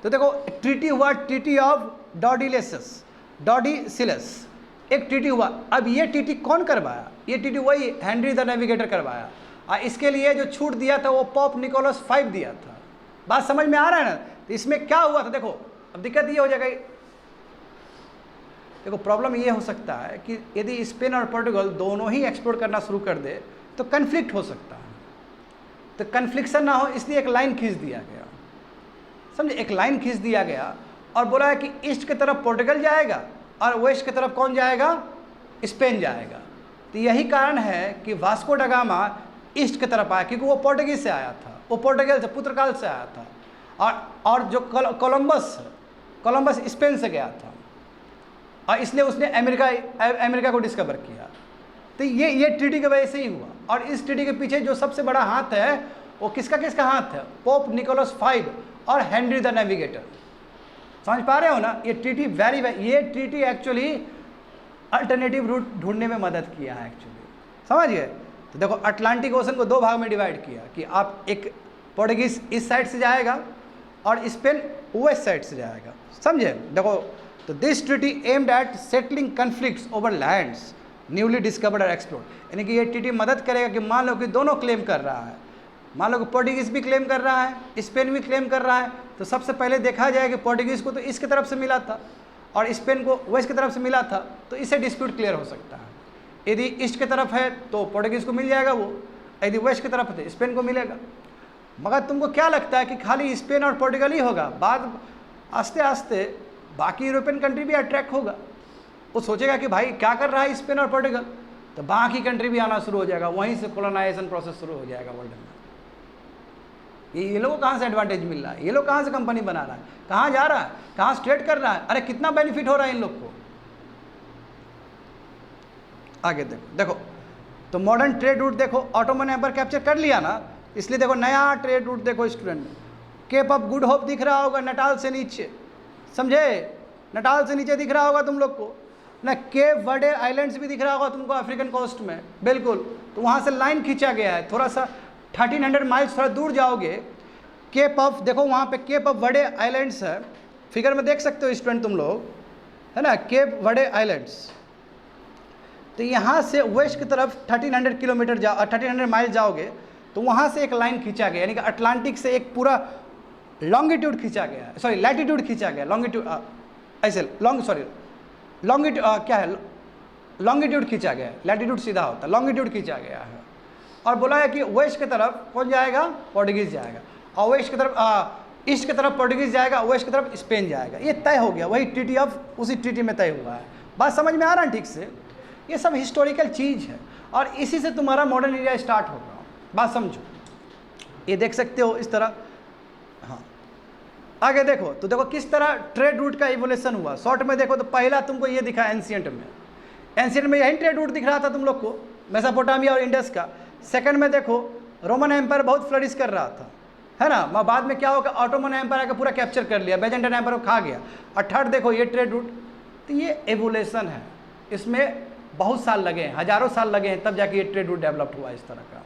Speaker 1: तो देखो ट्रीटी हुआ, ट्रीटी ऑफ डॉर्डिसिलस, एक ट्रीटी हुआ। अब ये ट्रीटी कौन करवाया, ये ट्रीटी वही हेनरी द नेविगेटर करवाया, और इसके लिए जो छूट दिया था वो पोप निकोलस V दिया था। बात समझ में आ रहा है ना। तो इसमें क्या हुआ था, देखो अब दिक्कत ये हो जाएगा, देखो प्रॉब्लम ये हो सकता है कि यदि स्पेन और पोर्टुगल दोनों ही एक्सप्लोर करना शुरू कर दे तो कन्फ्लिक्ट हो सकता है। तो कन्फ्लिक्शन ना हो इसलिए एक लाइन खींच दिया गया, समझे, एक लाइन खींच दिया गया और बोला है कि ईस्ट की तरफ पोर्टुगल जाएगा और वेस्ट की तरफ कौन जाएगा, स्पेन जाएगा। तो यही कारण है कि वास्को ड गामा ईस्ट की तरफ आया, क्योंकि वो पोर्टुगीज से आया था, वो पोर्टुगल से पुर्तगाल से आया था। और जो कोलंबस स्पेन से गया था, और इसलिए उसने अमेरिका को डिस्कवर किया। तो ये ट्रीटी की वजह से ही हुआ। और इस ट्रीटी के पीछे जो सबसे बड़ा हाथ है वो किसका हाथ है, पोप निकोलस V और हेनरी द नेविगेटर। समझ पा रहे हो ना, ये ट्रीटी ये ट्रीटी एक्चुअली अल्टरनेटिव रूट ढूंढने में मदद किया है एक्चुअली, समझ गए। तो देखो अटलांटिक ओशन को दो भाग में डिवाइड किया कि आप एक पोर्टुगीज इस साइड से जाएगा और स्पेन वेस्ट साइड से जाएगा, समझे। देखो तो this treaty aimed at settling conflicts over lands newly discovered और एक्सप्लोर्ड, यानी कि ये ट्रीटी मदद करेगा कि मान लो कि दोनों क्लेम कर रहा है, मान लो कि पोर्टुगीज भी क्लेम कर रहा है, स्पेन भी क्लेम कर रहा है, तो सबसे पहले देखा जाए कि पोर्टुगीज को तो इसकी तरफ से मिला था और स्पेन को वेस्ट की तरफ से मिला था, तो इससे डिस्प्यूट क्लियर हो सकता है। यदि ईस्ट की तरफ है तो पोर्टुगीज को मिल जाएगा वो, यदि वेस्ट की तरफ है तो स्पेन को मिलेगा। मगर तुमको क्या लगता है कि खाली स्पेन और पोर्टुगल ही होगा, बाद आस्ते आस्ते बाकी यूरोपियन कंट्री भी अट्रैक्ट होगा। वो सोचेगा कि भाई क्या कर रहा है स्पेन और पोर्टुगल, तो बाकी कंट्री भी आना शुरू हो जाएगा, वहीं से कोलोनाइजेशन प्रोसेस शुरू हो जाएगा वर्ल्ड में। ये लोगों को कहाँ से एडवांटेज मिल रहा है, ये लोग कहाँ से कंपनी बना रहा है, कहाँ जा रहा है, कहाँ से ट्रेड कर रहा है, अरे कितना बेनिफिट हो रहा है इन लोग को। आगे देखो तो मॉडर्न ट्रेड रूट देखो, ऑटोमन एम्पायर कैप्चर कर लिया ना, इसलिए देखो नया ट्रेड रूट देखो student, Cape of Good Hope दिख रहा होगा नटाल से नीचे, समझे, नटाल से नीचे दिख रहा होगा तुम लोग को ना, केप वर्डे आइलैंड्स भी दिख रहा होगा तुमको अफ्रीकन कोस्ट में, बिल्कुल। तो वहाँ से लाइन खींचा गया है, थोड़ा सा 1300 माइल्स थोड़ा दूर जाओगे, केप ऑफ देखो वहाँ पे केप ऑफ वर्डे आइलैंड्स है, फिगर में देख सकते हो स्टूडेंट तुम लोग, है ना, केप वर्डे आइलैंड्स। तो यहाँ से वेस्ट की तरफ 1300 किलोमीटर 1300 माइल जाओगे तो वहाँ से एक लाइन खींचा गया, यानी कि अटलांटिक से एक पूरा लॉन्गिट्यूड खींचा गया, सॉरी लैटिट्यूड खींचा गया, लॉन्गिट्यूड ऐसे क्या है, लॉन्गिट्यूड खींचा गया, लैटिट्यूड सीधा होता है, लॉन्गिट्यूड खींचा गया है। और बोला है कि वेस्ट की तरफ कौन जाएगा, पोर्टुगीज जाएगा, और वेस्ट की तरफ ईस्ट की तरफ पोर्टुगीज जाएगा, वेस्ट की तरफ स्पेन जाएगा। ये तय हो गया, वही ट्रीटी ऑफ उसी ट्रीटी में तय हुआ है। बात समझ में आ रहा है ठीक से, ये सब हिस्टोरिकल चीज़ है और इसी से तुम्हारा मॉडर्न इंडिया स्टार्ट होगा। बात समझो, ये देख सकते हो इस तरह। हाँ आगे देखो तो देखो किस तरह ट्रेड रूट का इवोल्यूशन हुआ। शॉर्ट में देखो तो पहला तुमको ये दिखा एंशियंट में यही ट्रेड रूट दिख रहा था तुम लोग को, मेसोपोटामिया और इंडस का। सेकंड में देखो रोमन एम्पायर बहुत फ्लरिश कर रहा था, है ना, बाद में क्या होगा, ऑटोमन एम्पायर का पूरा कैप्चर कर लिया, बैजेंटाइन एम्पायर को खा गया। और थर्ड देखो ये ट्रेड रूट, तो ये एवोल्यूशन है, इसमें बहुत साल लगे हैं, हजारों साल लगे हैं, तब जाके ये ट्रेड रूट डेवलप हुआ इस तरह का।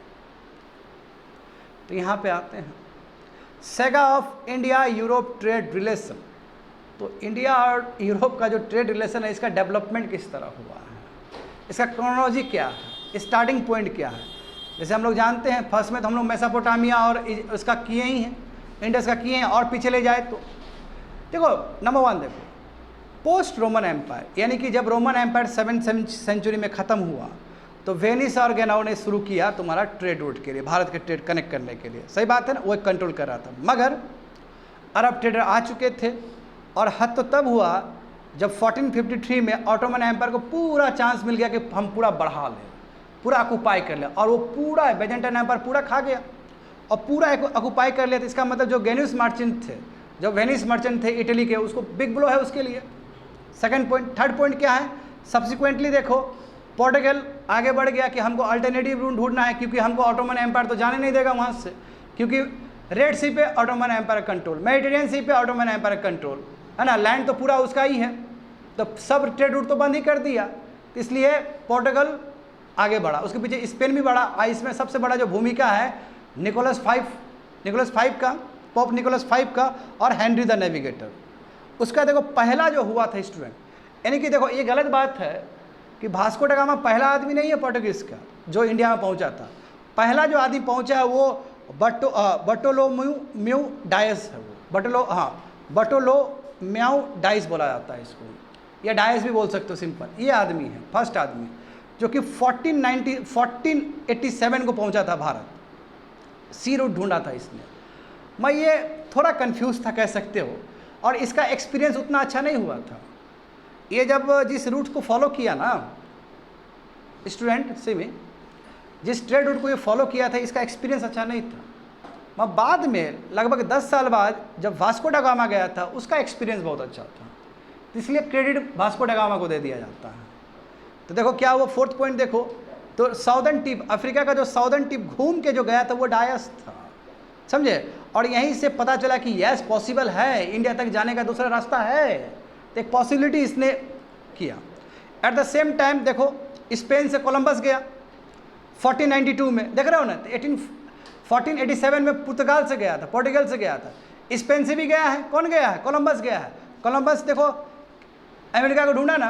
Speaker 1: तो यहाँ पे आते हैं saga of India Europe trade relation. तो इंडिया और यूरोप का जो ट्रेड रिलेशन है इसका डेवलपमेंट किस तरह हुआ है, इसका क्रोनोलॉजी क्या है, स्टार्टिंग पॉइंट क्या है। जैसे हम लोग जानते हैं फर्स्ट में तो हम लोग मेसोपोटामिया और उसका किए ही हैं, इंडस का किए हैं, और पीछे ले जाए तो देखो नंबर 1 देखो पोस्ट रोमन एम्पायर, यानी कि जब रोमन एम्पायर 7th सेंचुरी में ख़त्म हुआ तो वेनिस और गेनाओ ने शुरू किया तुम्हारा ट्रेड रूट के लिए, भारत के ट्रेड कनेक्ट करने के लिए, सही बात है ना, वो एक कंट्रोल कर रहा था। मगर अरब ट्रेडर आ चुके थे और हद तो तब हुआ जब 1453 में ऑटोमन एम्पायर को पूरा चांस मिल गया कि हम पूरा बढ़ा लें, पूरा ऑक्यूपाई कर लें, और वो पूरा बेजेंटाइन एम्पायर पूरा खा गया और पूरा ऑक्यूपाई कर लिया। तो इसका मतलब जो वेनिस मर्चेंट थे, जो वेनिस मर्चेंट थे इटली के, उसको बिग ब्लो है उसके लिए। सेकंड पॉइंट, थर्ड पॉइंट क्या है, सब्सिक्वेंटली देखो पोर्टुगल आगे बढ़ गया कि हमको अल्टरनेटिव रूट ढूंढना है, क्योंकि हमको ऑटोमन एम्पायर तो जाने नहीं देगा वहाँ से, क्योंकि रेड सी पे ऑटोमन एम्पायर कंट्रोल, मेडिटेरियन सी पे ऑटोमन एम्पायर कंट्रोल, है ना, लैंड तो पूरा उसका ही है, तो सब ट्रेड रूट तो बंद ही कर दिया। इसलिए पोर्टुगल आगे बढ़ा, उसके पीछे स्पेन भी बढ़ा। इसमें सबसे बड़ा जो भूमिका है निकोलस फाइव का, पोप निकोलस 5 का और हेनरी द नेविगेटर, उसका देखो पहला जो हुआ था स्टूडेंट, यानी कि देखो ये गलत बात है कि वास्को ड गामा पहला आदमी नहीं है पोर्टुगीज़ का जो इंडिया में पहुंचा था। पहला जो आदमी पहुंचा है वो बर्टोलोम्यू डायस है, वो बर्टोलोम्यू डायस बोला जाता है इसको, या डायस भी बोल सकते हो सिंपल। ये आदमी है फर्स्ट आदमी जो कि 1487 को पहुंचा था भारत, सी रूट ढूंढा था इसने। मैं ये थोड़ा कंफ्यूज था कह सकते हो, और इसका एक्सपीरियंस उतना अच्छा नहीं हुआ था। ये जब जिस रूट को फॉलो किया ना स्टूडेंट, से में जिस ट्रेड रूट को ये फॉलो किया था, इसका एक्सपीरियंस अच्छा नहीं था। मैं बाद में लगभग 10 साल बाद जब वास्को ड गामा गया था, उसका एक्सपीरियंस बहुत अच्छा था, इसलिए क्रेडिट वास्को ड गामा को दे दिया जाता है। तो देखो क्या हुआ, फोर्थ पॉइंट देखो, तो साउदर्न टिप, अफ्रीका का जो साउदर्न टिप घूम के जो गया था वो डायस था, समझे, और यहीं से पता चला कि यस पॉसिबल है, इंडिया तक जाने का दूसरा रास्ता है, तो एक पॉसिबिलिटी इसने किया। एट द सेम टाइम देखो स्पेन से कोलंबस गया 1492 में, देख रहे हो ना, 1487 में पुर्तगाल से गया था, पोर्टुगल से गया था, स्पेन से भी गया है, कौन गया है, कोलंबस गया है। कोलंबस देखो अमेरिका को ढूंढा ना,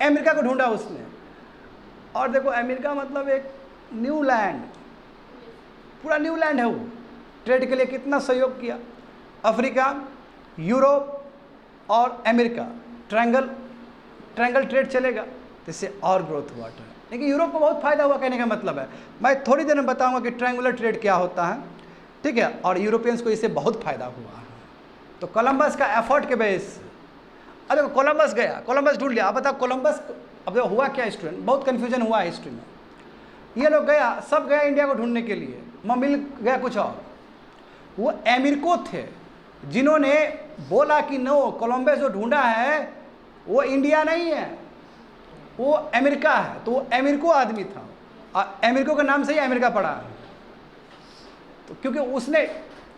Speaker 1: अमेरिका को ढूंढा उसने, और देखो अमेरिका मतलब एक न्यू लैंड, पूरा न्यू लैंड है, वो ट्रेड के लिए कितना सहयोग किया। अफ्रीका, यूरोप और अमेरिका, ट्रायंगल ट्रेड चलेगा, तो इससे और ग्रोथ हुआ ट्रेड, लेकिन यूरोप को बहुत फायदा हुआ, कहने का मतलब है। मैं थोड़ी देर में बताऊंगा कि ट्रायंगुलर ट्रेड क्या होता है, ठीक है, और यूरोपियंस को इससे बहुत फायदा हुआ है। तो कोलंबस का एफर्ट के बेस, अरे कोलंबस गया, कोलंबस ढूंढ लिया। अब बताओ कोलंबस, अब हुआ क्या स्टूडेंट, बहुत कन्फ्यूजन हुआ है हिस्ट्री में। ये लोग गया, सब गया इंडिया को ढूंढने के लिए, मिल गया कुछ और। वो अमेरिको थे जिन्होंने बोला कि नो, कोलंबस जो ढूंढा है वो इंडिया नहीं है, वो अमेरिका है। तो वो अमेरिको आदमी था, और अमेरिको के नाम से ही अमेरिका पड़ा है, तो क्योंकि उसने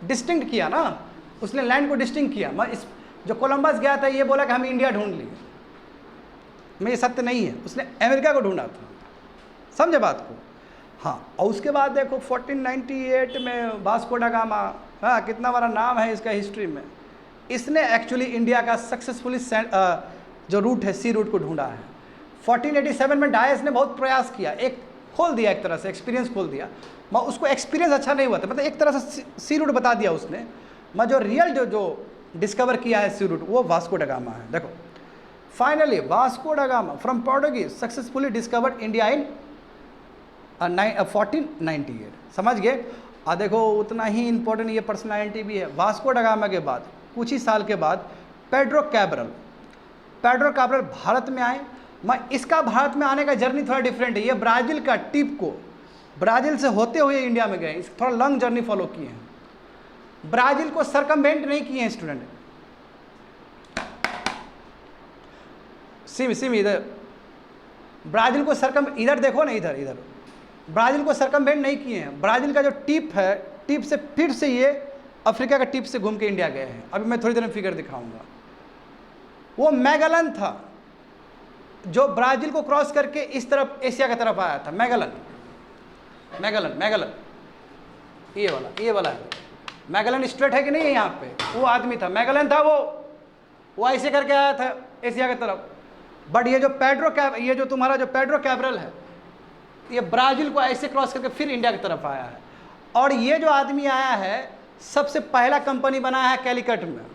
Speaker 1: डिस्टिंक्ट किया ना, उसने लैंड को डिस्टिंक्ट किया। जो कोलंबस गया था ये बोला कि हम इंडिया ढूंढ लिए, में ये सत्य नहीं है, उसने अमेरिका को ढूंढा था, समझे बात को। हाँ, और उसके बाद देखो 1498 में वास्को ड गामा, हाँ कितना बड़ा नाम है इसका हिस्ट्री में, इसने एक्चुअली इंडिया का सक्सेसफुली जो रूट है, सी रूट को ढूंढा है। 1487 में डायस ने बहुत प्रयास किया, एक खोल दिया, एक तरह से एक्सपीरियंस खोल दिया, मैं उसको एक्सपीरियंस अच्छा नहीं हुआ था, मतलब एक तरह से सी रूट बता दिया उसने। मैं जो रियल जो डिस्कवर किया है सी रूट, वो वास्को ड गामा है। देखो finally Vasco da Gama from Portuguese successfully discovered India in 1498, समझ गए। और देखो उतना ही इंपॉर्टेंट ये पर्सनालिटी भी है, वास्को ड गामा के बाद कुछ ही साल के बाद पेड्रो कैब्रल भारत में आए। मैं इसका भारत में आने का जर्नी थोड़ा डिफरेंट है, ये ब्राज़ील का टिप को, ब्राज़ील से होते हुए इंडिया में गए, इस थोड़ा लॉन्ग जर्नी फॉलो किए हैं, ब्राज़ील को सरकमवेंट नहीं किए हैं स्टूडेंट। सिम इधर ब्राज़ील को इधर देखो ना, इधर ब्राज़ील को सरकमवेंट नहीं किए हैं। ब्राज़ील का जो टिप है, टिप से फिर से ये अफ्रीका का टिप से घूम के इंडिया गए हैं। अभी मैं थोड़ी देर में फिगर दिखाऊंगा। वो मैगलन था जो ब्राज़ील को क्रॉस करके इस तरफ एशिया की तरफ आया था। मैगलन ये वाला है मैगलन स्ट्रेट, है कि नहीं है यहाँ पे, वो आदमी था, मैगलन था वो ऐसे करके आया था एशिया की तरफ। बट ये जो तुम्हारा जो पेड्रो कैब्रल है, ये ब्राज़ील को ऐसे क्रॉस करके फिर इंडिया की तरफ आया है। और ये जो आदमी आया है, सबसे पहला कंपनी बनाया है कैलिकट में।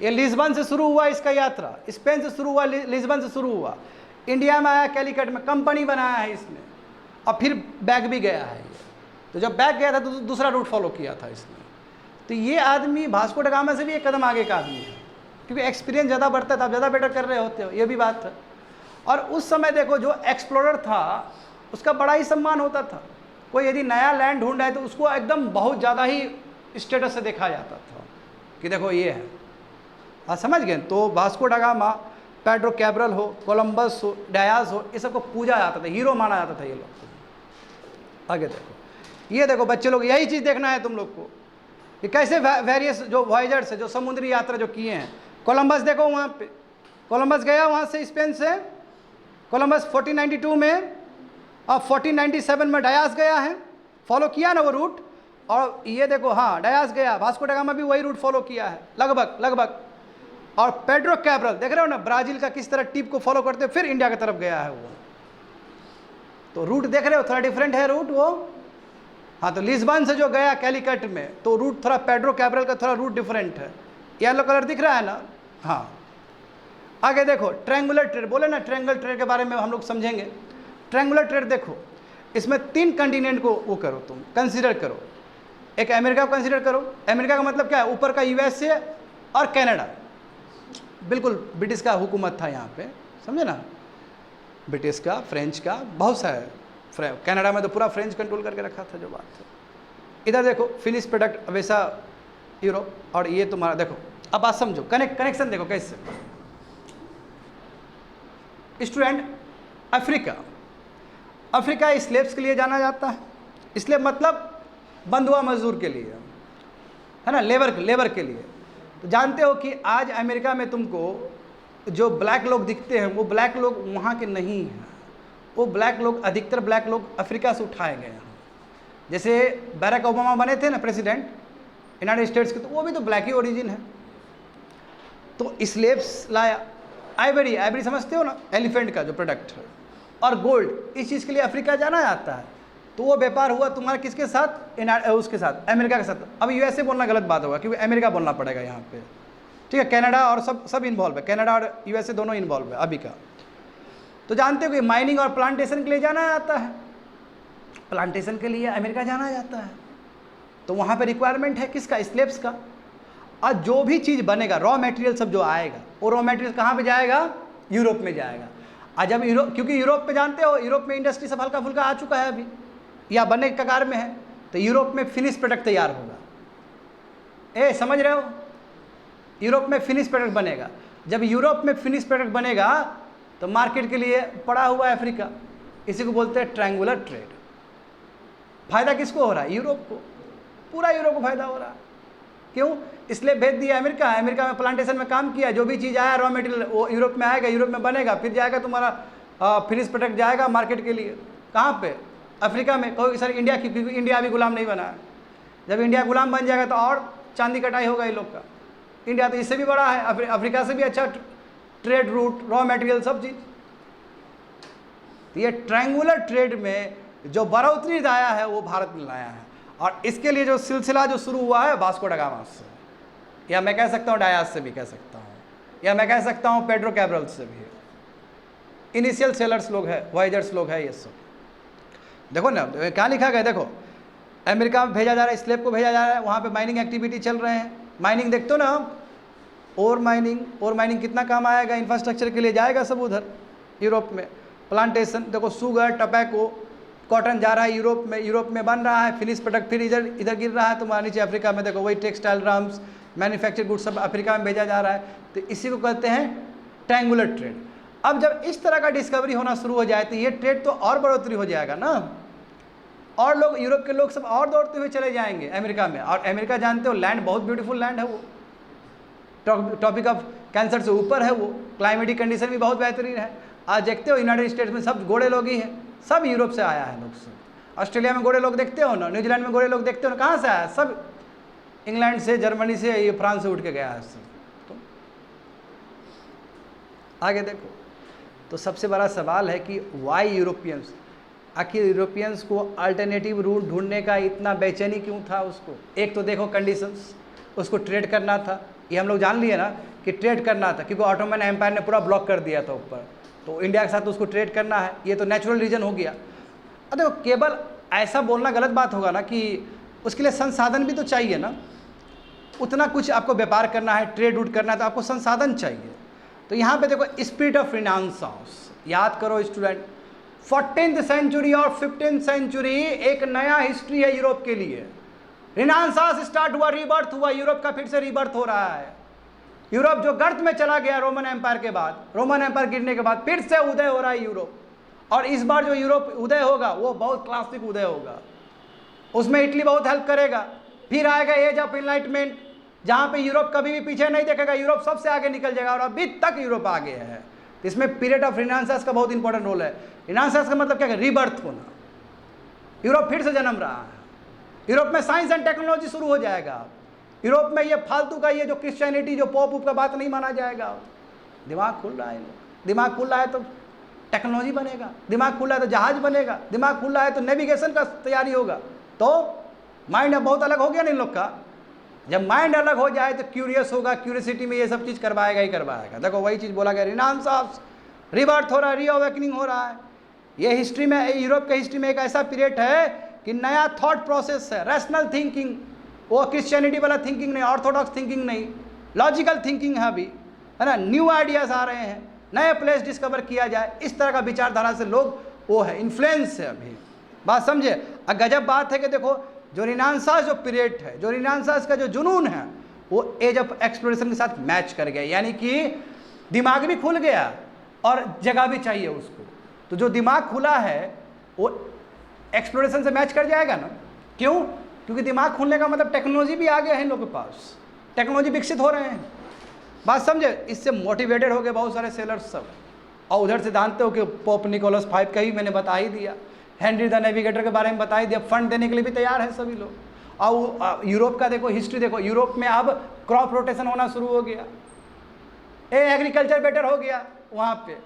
Speaker 1: ये लिस्बन से शुरू हुआ इसका यात्रा, स्पेन से शुरू हुआ, लिस्बन से शुरू हुआ, इंडिया में आया, कैलिकट में कंपनी बनाया है इसने, और फिर बैक भी गया है ये। तो जब बैक गया था तो दूसरा रूट फॉलो किया था इसने। तो ये आदमी वास्को ड गामा से भी एक कदम आगे का आदमी है, क्योंकि एक्सपीरियंस ज़्यादा बढ़ता है तो आप ज़्यादा बेटर कर रहे होते हो, ये भी बात है। और उस समय देखो जो एक्सप्लोरर था उसका बड़ा ही सम्मान होता था। कोई यदि नया लैंड ढूंढ रहा है तो उसको एकदम बहुत ज़्यादा ही स्टेटस से देखा जाता था कि देखो ये है, आप समझ गए। तो Vasco da Gama, Pedro Cabral हो, कोलंबस हो, डायास हो, ये सबको पूजा जाता था, हीरो माना जाता था ये लोग। आगे देखो, ये देखो बच्चे लोग, यही चीज़ देखना है तुम लोग को कि कैसे वेरियस जो वॉयजर्स है, जो समुद्री यात्रा जो किए हैं। कोलंबस देखो, वहाँ पे कोलंबस गया वहाँ से स्पेन से, कोलंबस 1492 में, और 1497 में डायास गया है, फॉलो किया ना वो रूट। और ये देखो, हाँ डायास गया, वास्को ड गामा भी वही रूट फॉलो किया है लगभग। और पेड्रो कैब्रल देख रहे हो ना, ब्राज़ील का किस तरह टिप को फॉलो करते फिर इंडिया की तरफ गया है वो। तो रूट देख रहे हो, थोड़ा डिफरेंट है रूट वो। हाँ, तो लिस्बन से जो गया कैलिकट में, तो रूट थोड़ा पेड्रो कैब्रल का थोड़ा रूट डिफरेंट है। येलो कलर दिख रहा है ना। हाँ, आगे देखो, ट्रायंगुलर ट्रेड, बोले ना ट्रायंगुलर ट्रेड के बारे में हम लोग समझेंगे। ट्रायंगुलर ट्रेड देखो, इसमें 3 कंटिनेंट को वो करो, तुम कंसीडर करो। एक अमेरिका को कंसीडर करो। अमेरिका का मतलब क्या है? ऊपर का यूएसए और कनाडा, बिल्कुल ब्रिटिश का हुकूमत था यहाँ पे, समझे ना, ब्रिटिश का, फ्रेंच का, बहुत सा है। कनाडा में तो पूरा फ्रेंच कंट्रोल करके रखा था जो बात है। इधर देखो फिनिश प्रोडक्ट वैसा यूरोप, और ये तुम्हारा देखो, अब बात समझो, कनेक्शन देखो कैसे। स्टूडेंट, अफ्रीका स्लेव्स के लिए जाना जाता है। स्लेव मतलब बंधुआ मजदूर के लिए, है ना, लेबर के लिए। तो जानते हो कि आज अमेरिका में तुमको जो ब्लैक लोग दिखते हैं, वो ब्लैक लोग वहाँ के नहीं हैं। वो ब्लैक लोग, अधिकतर ब्लैक लोग अफ्रीका से उठाए गए हैं। जैसे बैरक ओबामा बने थे ना प्रेसिडेंट यूनाइटेड स्टेट्स के, तो वो भी तो ब्लैक ही ओरिजिन है। तो स्लेव्स लाया, आइवरी समझते हो ना, एलिफेंट का जो प्रोडक्ट है, और गोल्ड, इस चीज़ के लिए अफ्रीका जाना जाता है। तो वो व्यापार हुआ तुम्हारा किसके साथ? उसके साथ, अमेरिका के साथ। अब यूएसए बोलना गलत बात होगा, क्योंकि अमेरिका बोलना पड़ेगा यहाँ पे, ठीक है। कनाडा और सब इन्वॉल्व है, कनाडा और यूएसए दोनों इन्वॉल्व है अभी का। तो जानते हो कि माइनिंग और प्लांटेशन के लिए जाना जाता है। प्लांटेशन के लिए अमेरिका जाना जाता है, तो वहाँ पे रिक्वायरमेंट है किसका? स्लेव्स का। और जो भी चीज़ बनेगा, रॉ मटेरियल सब जो आएगा, वो रॉ मटेरियल कहाँ पे जाएगा? यूरोप में जाएगा। आज जब यूरोप, क्योंकि यूरोप में जानते हो, यूरोप में इंडस्ट्री सब हल्का फुल्का आ चुका है अभी, या बनने के कगार में है, तो यूरोप में फिनिश प्रोडक्ट तैयार होगा। समझ रहे हो? यूरोप में फिनिश प्रोडक्ट बनेगा। जब यूरोप में फिनिश प्रोडक्ट बनेगा तो मार्केट के लिए पड़ा हुआ है अफ्रीका। इसी को बोलते हैं ट्रायंगुलर ट्रेड। फायदा किसको हो रहा है? यूरोप को, पूरा यूरोप को फायदा हो रहा है। क्यों? इसलिए भेज दिया अमेरिका में प्लांटेशन में काम किया, जो भी चीज़ आया रॉ मटेरियल वो यूरोप में आएगा, यूरोप में बनेगा, फिर जाएगा तुम्हारा फिनिश प्रोडक्ट जाएगा मार्केट के लिए। कहाँ पे? अफ्रीका में। कहोगे सर इंडिया, क्योंकि इंडिया अभी गुलाम नहीं बना है। जब इंडिया गुलाम बन जाएगा तो और चांदी कटाई होगा ये लोग का। इंडिया तो इससे भी बड़ा है, अफ्रीका से भी अच्छा ट्रेड रूट, रॉ मटेरियल, सब चीज़। तो ये ट्रायंगुलर ट्रेड में जो बढ़ोतरी आया है वो भारत में लाया है। और इसके लिए जो सिलसिला जो शुरू हुआ है वास्को ड गामा से, या मैं कह सकता हूँ डायास से भी कह सकता हूँ, या मैं कह सकता हूँ पेड्रो कैब्रल से भी। इनिशियल सेलर्स लोग हैं, वॉयजर्स लोग हैं ये सब। देखो ना क्या लिखा गया, देखो अमेरिका में भेजा जा रहा है, स्लेव को भेजा जा रहा है, वहाँ पे माइनिंग एक्टिविटी चल रहे हैं। माइनिंग देखते हो ना, और माइनिंग कितना काम आएगा, इंफ्रास्ट्रक्चर के लिए जाएगा सब उधर यूरोप में। प्लांटेशन देखो, शुगर, टबैको, कॉटन जा रहा है यूरोप में बन रहा है, फिनिश प्रोडक्ट फिर इधर गिर रहा है तुम्हारे नीचे अफ्रीका में। देखो वही टेक्सटाइल, ड्रम्स, मैन्युफैक्चर गुड्स सब अफ्रीका में भेजा जा रहा है। तो इसी को कहते हैं ट्रायंगुलर ट्रेड। अब जब इस तरह का डिस्कवरी होना शुरू हो जाए तो ये ट्रेड तो और बढ़ोतरी हो जाएगा ना, और लोग, यूरोप के लोग सब और दौड़ते हुए चले जाएंगे अमेरिका में। और अमेरिका जानते हो लैंड बहुत ब्यूटीफुल लैंड है वो, टॉपिक ऑफ कैंसर से ऊपर है वो, क्लाइमेटिक कंडीशन भी बहुत बेहतरीन है। आज देखते हो यूनाइटेड स्टेट्स में सब गोरे लोग ही हैं, सब यूरोप से आया है लोग सब। ऑस्ट्रेलिया में गोरे लोग देखते हो ना, न्यूजीलैंड में गोरे लोग देखते हो ना, कहाँ से आया? सब इंग्लैंड से, जर्मनी से, ये फ्रांस से उठ के गया है सब। तो आगे देखो, तो सबसे बड़ा सवाल है कि वाई यूरोपियंस, आखिर यूरोपियंस को अल्टरनेटिव रूट ढूंढने का इतना बेचैनी क्यों था उसको? एक तो देखो कंडीशंस, उसको ट्रेड करना था, ये हम लोग जान लिए ना कि ट्रेड करना था, क्योंकि ऑटोमन एम्पायर ने पूरा ब्लॉक कर दिया था ऊपर, तो इंडिया के साथ तो उसको ट्रेड करना है, ये तो नेचुरल रीजन हो गया। अब देखो केवल ऐसा बोलना गलत बात होगा ना कि उसके लिए संसाधन भी तो चाहिए ना, उतना कुछ आपको व्यापार करना है, ट्रेड रूट करना है, तो आपको संसाधन चाहिए। तो यहाँ पे देखो स्पिरिट ऑफ रिनांसांस, याद करो स्टूडेंट, 14th सेंचुरी और 15th सेंचुरी एक नया हिस्ट्री है यूरोप के लिए। रिनांसांस स्टार्ट हुआ, रीबर्थ हुआ, यूरोप का फिर से रीबर्थ हो रहा है। यूरोप जो गर्त में चला गया रोमन एम्पायर के बाद, रोमन एम्पायर गिरने के बाद फिर से उदय हो रहा है यूरोप, और इस बार जो यूरोप उदय होगा वो बहुत क्लासिक उदय होगा, उसमें इटली बहुत हेल्प करेगा। फिर आएगा एज ऑफ एनलाइटमेंट, जहाँ पे यूरोप कभी भी पीछे नहीं देखेगा, यूरोप सबसे आगे निकल जाएगा, और अभी तक यूरोप आगे है। तो इसमें पीरियड ऑफ रिनांसांस का बहुत इंपॉर्टेंट रोल है। रिनांसांस का मतलब क्या है? रीबर्थ होना, यूरोप फिर से जन्म रहा है। यूरोप में साइंस एंड टेक्नोलॉजी शुरू हो जाएगा, यूरोप में ये फालतू का ये जो क्रिश्चियनिटी जो पॉप उप का बात नहीं माना जाएगा। दिमाग खुल रहा है, दिमाग खुल रहा है तो टेक्नोलॉजी बनेगा, दिमाग खुल रहा है तो जहाज बनेगा, दिमाग खुल रहा है तो नेविगेशन का तैयारी होगा। तो माइंड अब बहुत अलग हो गया ना इन लोग का। जब माइंड अलग हो जाए तो क्यूरियस होगा, क्यूरियसिटी में ये सब चीज़ करवाएगा ही करवाएगा। देखो वही चीज़ बोला गया, रिनांसांस, रीबर्थ हो रहा है, रीअवेकनिंग हो रहा है। ये हिस्ट्री में, यूरोप के हिस्ट्री में एक ऐसा पीरियड है कि नया थॉट प्रोसेस है, रैशनल थिंकिंग, वो क्रिश्चियनिटी वाला थिंकिंग नहीं, ऑर्थोडॉक्स थिंकिंग नहीं, लॉजिकल थिंकिंग है अभी, है ना। न्यू आइडियाज़ आ रहे हैं, नए प्लेस डिस्कवर किया जाए, इस तरह का विचारधारा से लोग वो है, इन्फ्लुएंस है अभी। बात समझे? गजब बात है कि देखो जो रिनांसांस जो पीरियड है, जो रिनांसांस का जो जुनून है, वो एज ऑफ एक्सप्लोरेशन के साथ मैच कर गया, यानी कि दिमाग भी खुल गया और जगह भी चाहिए उसको। तो जो दिमाग खुला है वो एक्सप्लोरेशन से मैच कर जाएगा ना। क्यों? क्योंकि दिमाग खुलने का मतलब टेक्नोलॉजी भी आ गया है इन लोगों के पास, टेक्नोलॉजी विकसित हो रहे हैं। बात समझे? इससे मोटिवेटेड हो गए बहुत सारे सेलर्स सब। और उधर से जानते हो कि पोप निकोलस V का ही मैंने बता ही दिया, हेनरी द नेविगेटर के बारे में बता ही दिया, फंड देने के लिए भी तैयार है सभी लोग। और यूरोप का देखो हिस्ट्री देखो, यूरोप में अब क्रॉप रोटेशन होना शुरू हो गया, एग्रीकल्चर बेटर हो गया वहाँ पे।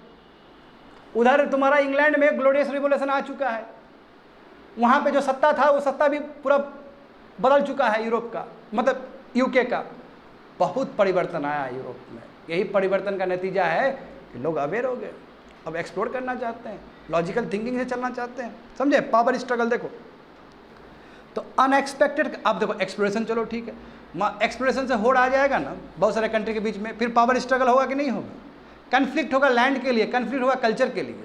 Speaker 1: उधर तुम्हारा इंग्लैंड में ग्लोरियस रिवोल्यूशन आ चुका है, वहाँ पे जो सत्ता था वो सत्ता भी पूरा बदल चुका है यूरोप का, मतलब यूके का। बहुत परिवर्तन आया यूरोप में। यही परिवर्तन का नतीजा है कि लोग अवेयर हो गए, अब एक्सप्लोर करना चाहते हैं, लॉजिकल थिंकिंग से चलना चाहते हैं। समझे? पावर स्ट्रगल देखो तो अनएक्सपेक्टेड। अब देखो एक्सप्लोरेशन चलो ठीक है, एक्सप्लोरेशन से होड़ आ जाएगा ना बहुत सारे कंट्री के बीच में, फिर पावर स्ट्रगल होगा कि नहीं होगा? कन्फ्लिक्ट होगा लैंड के लिए, कन्फ्लिक्ट होगा कल्चर के लिए।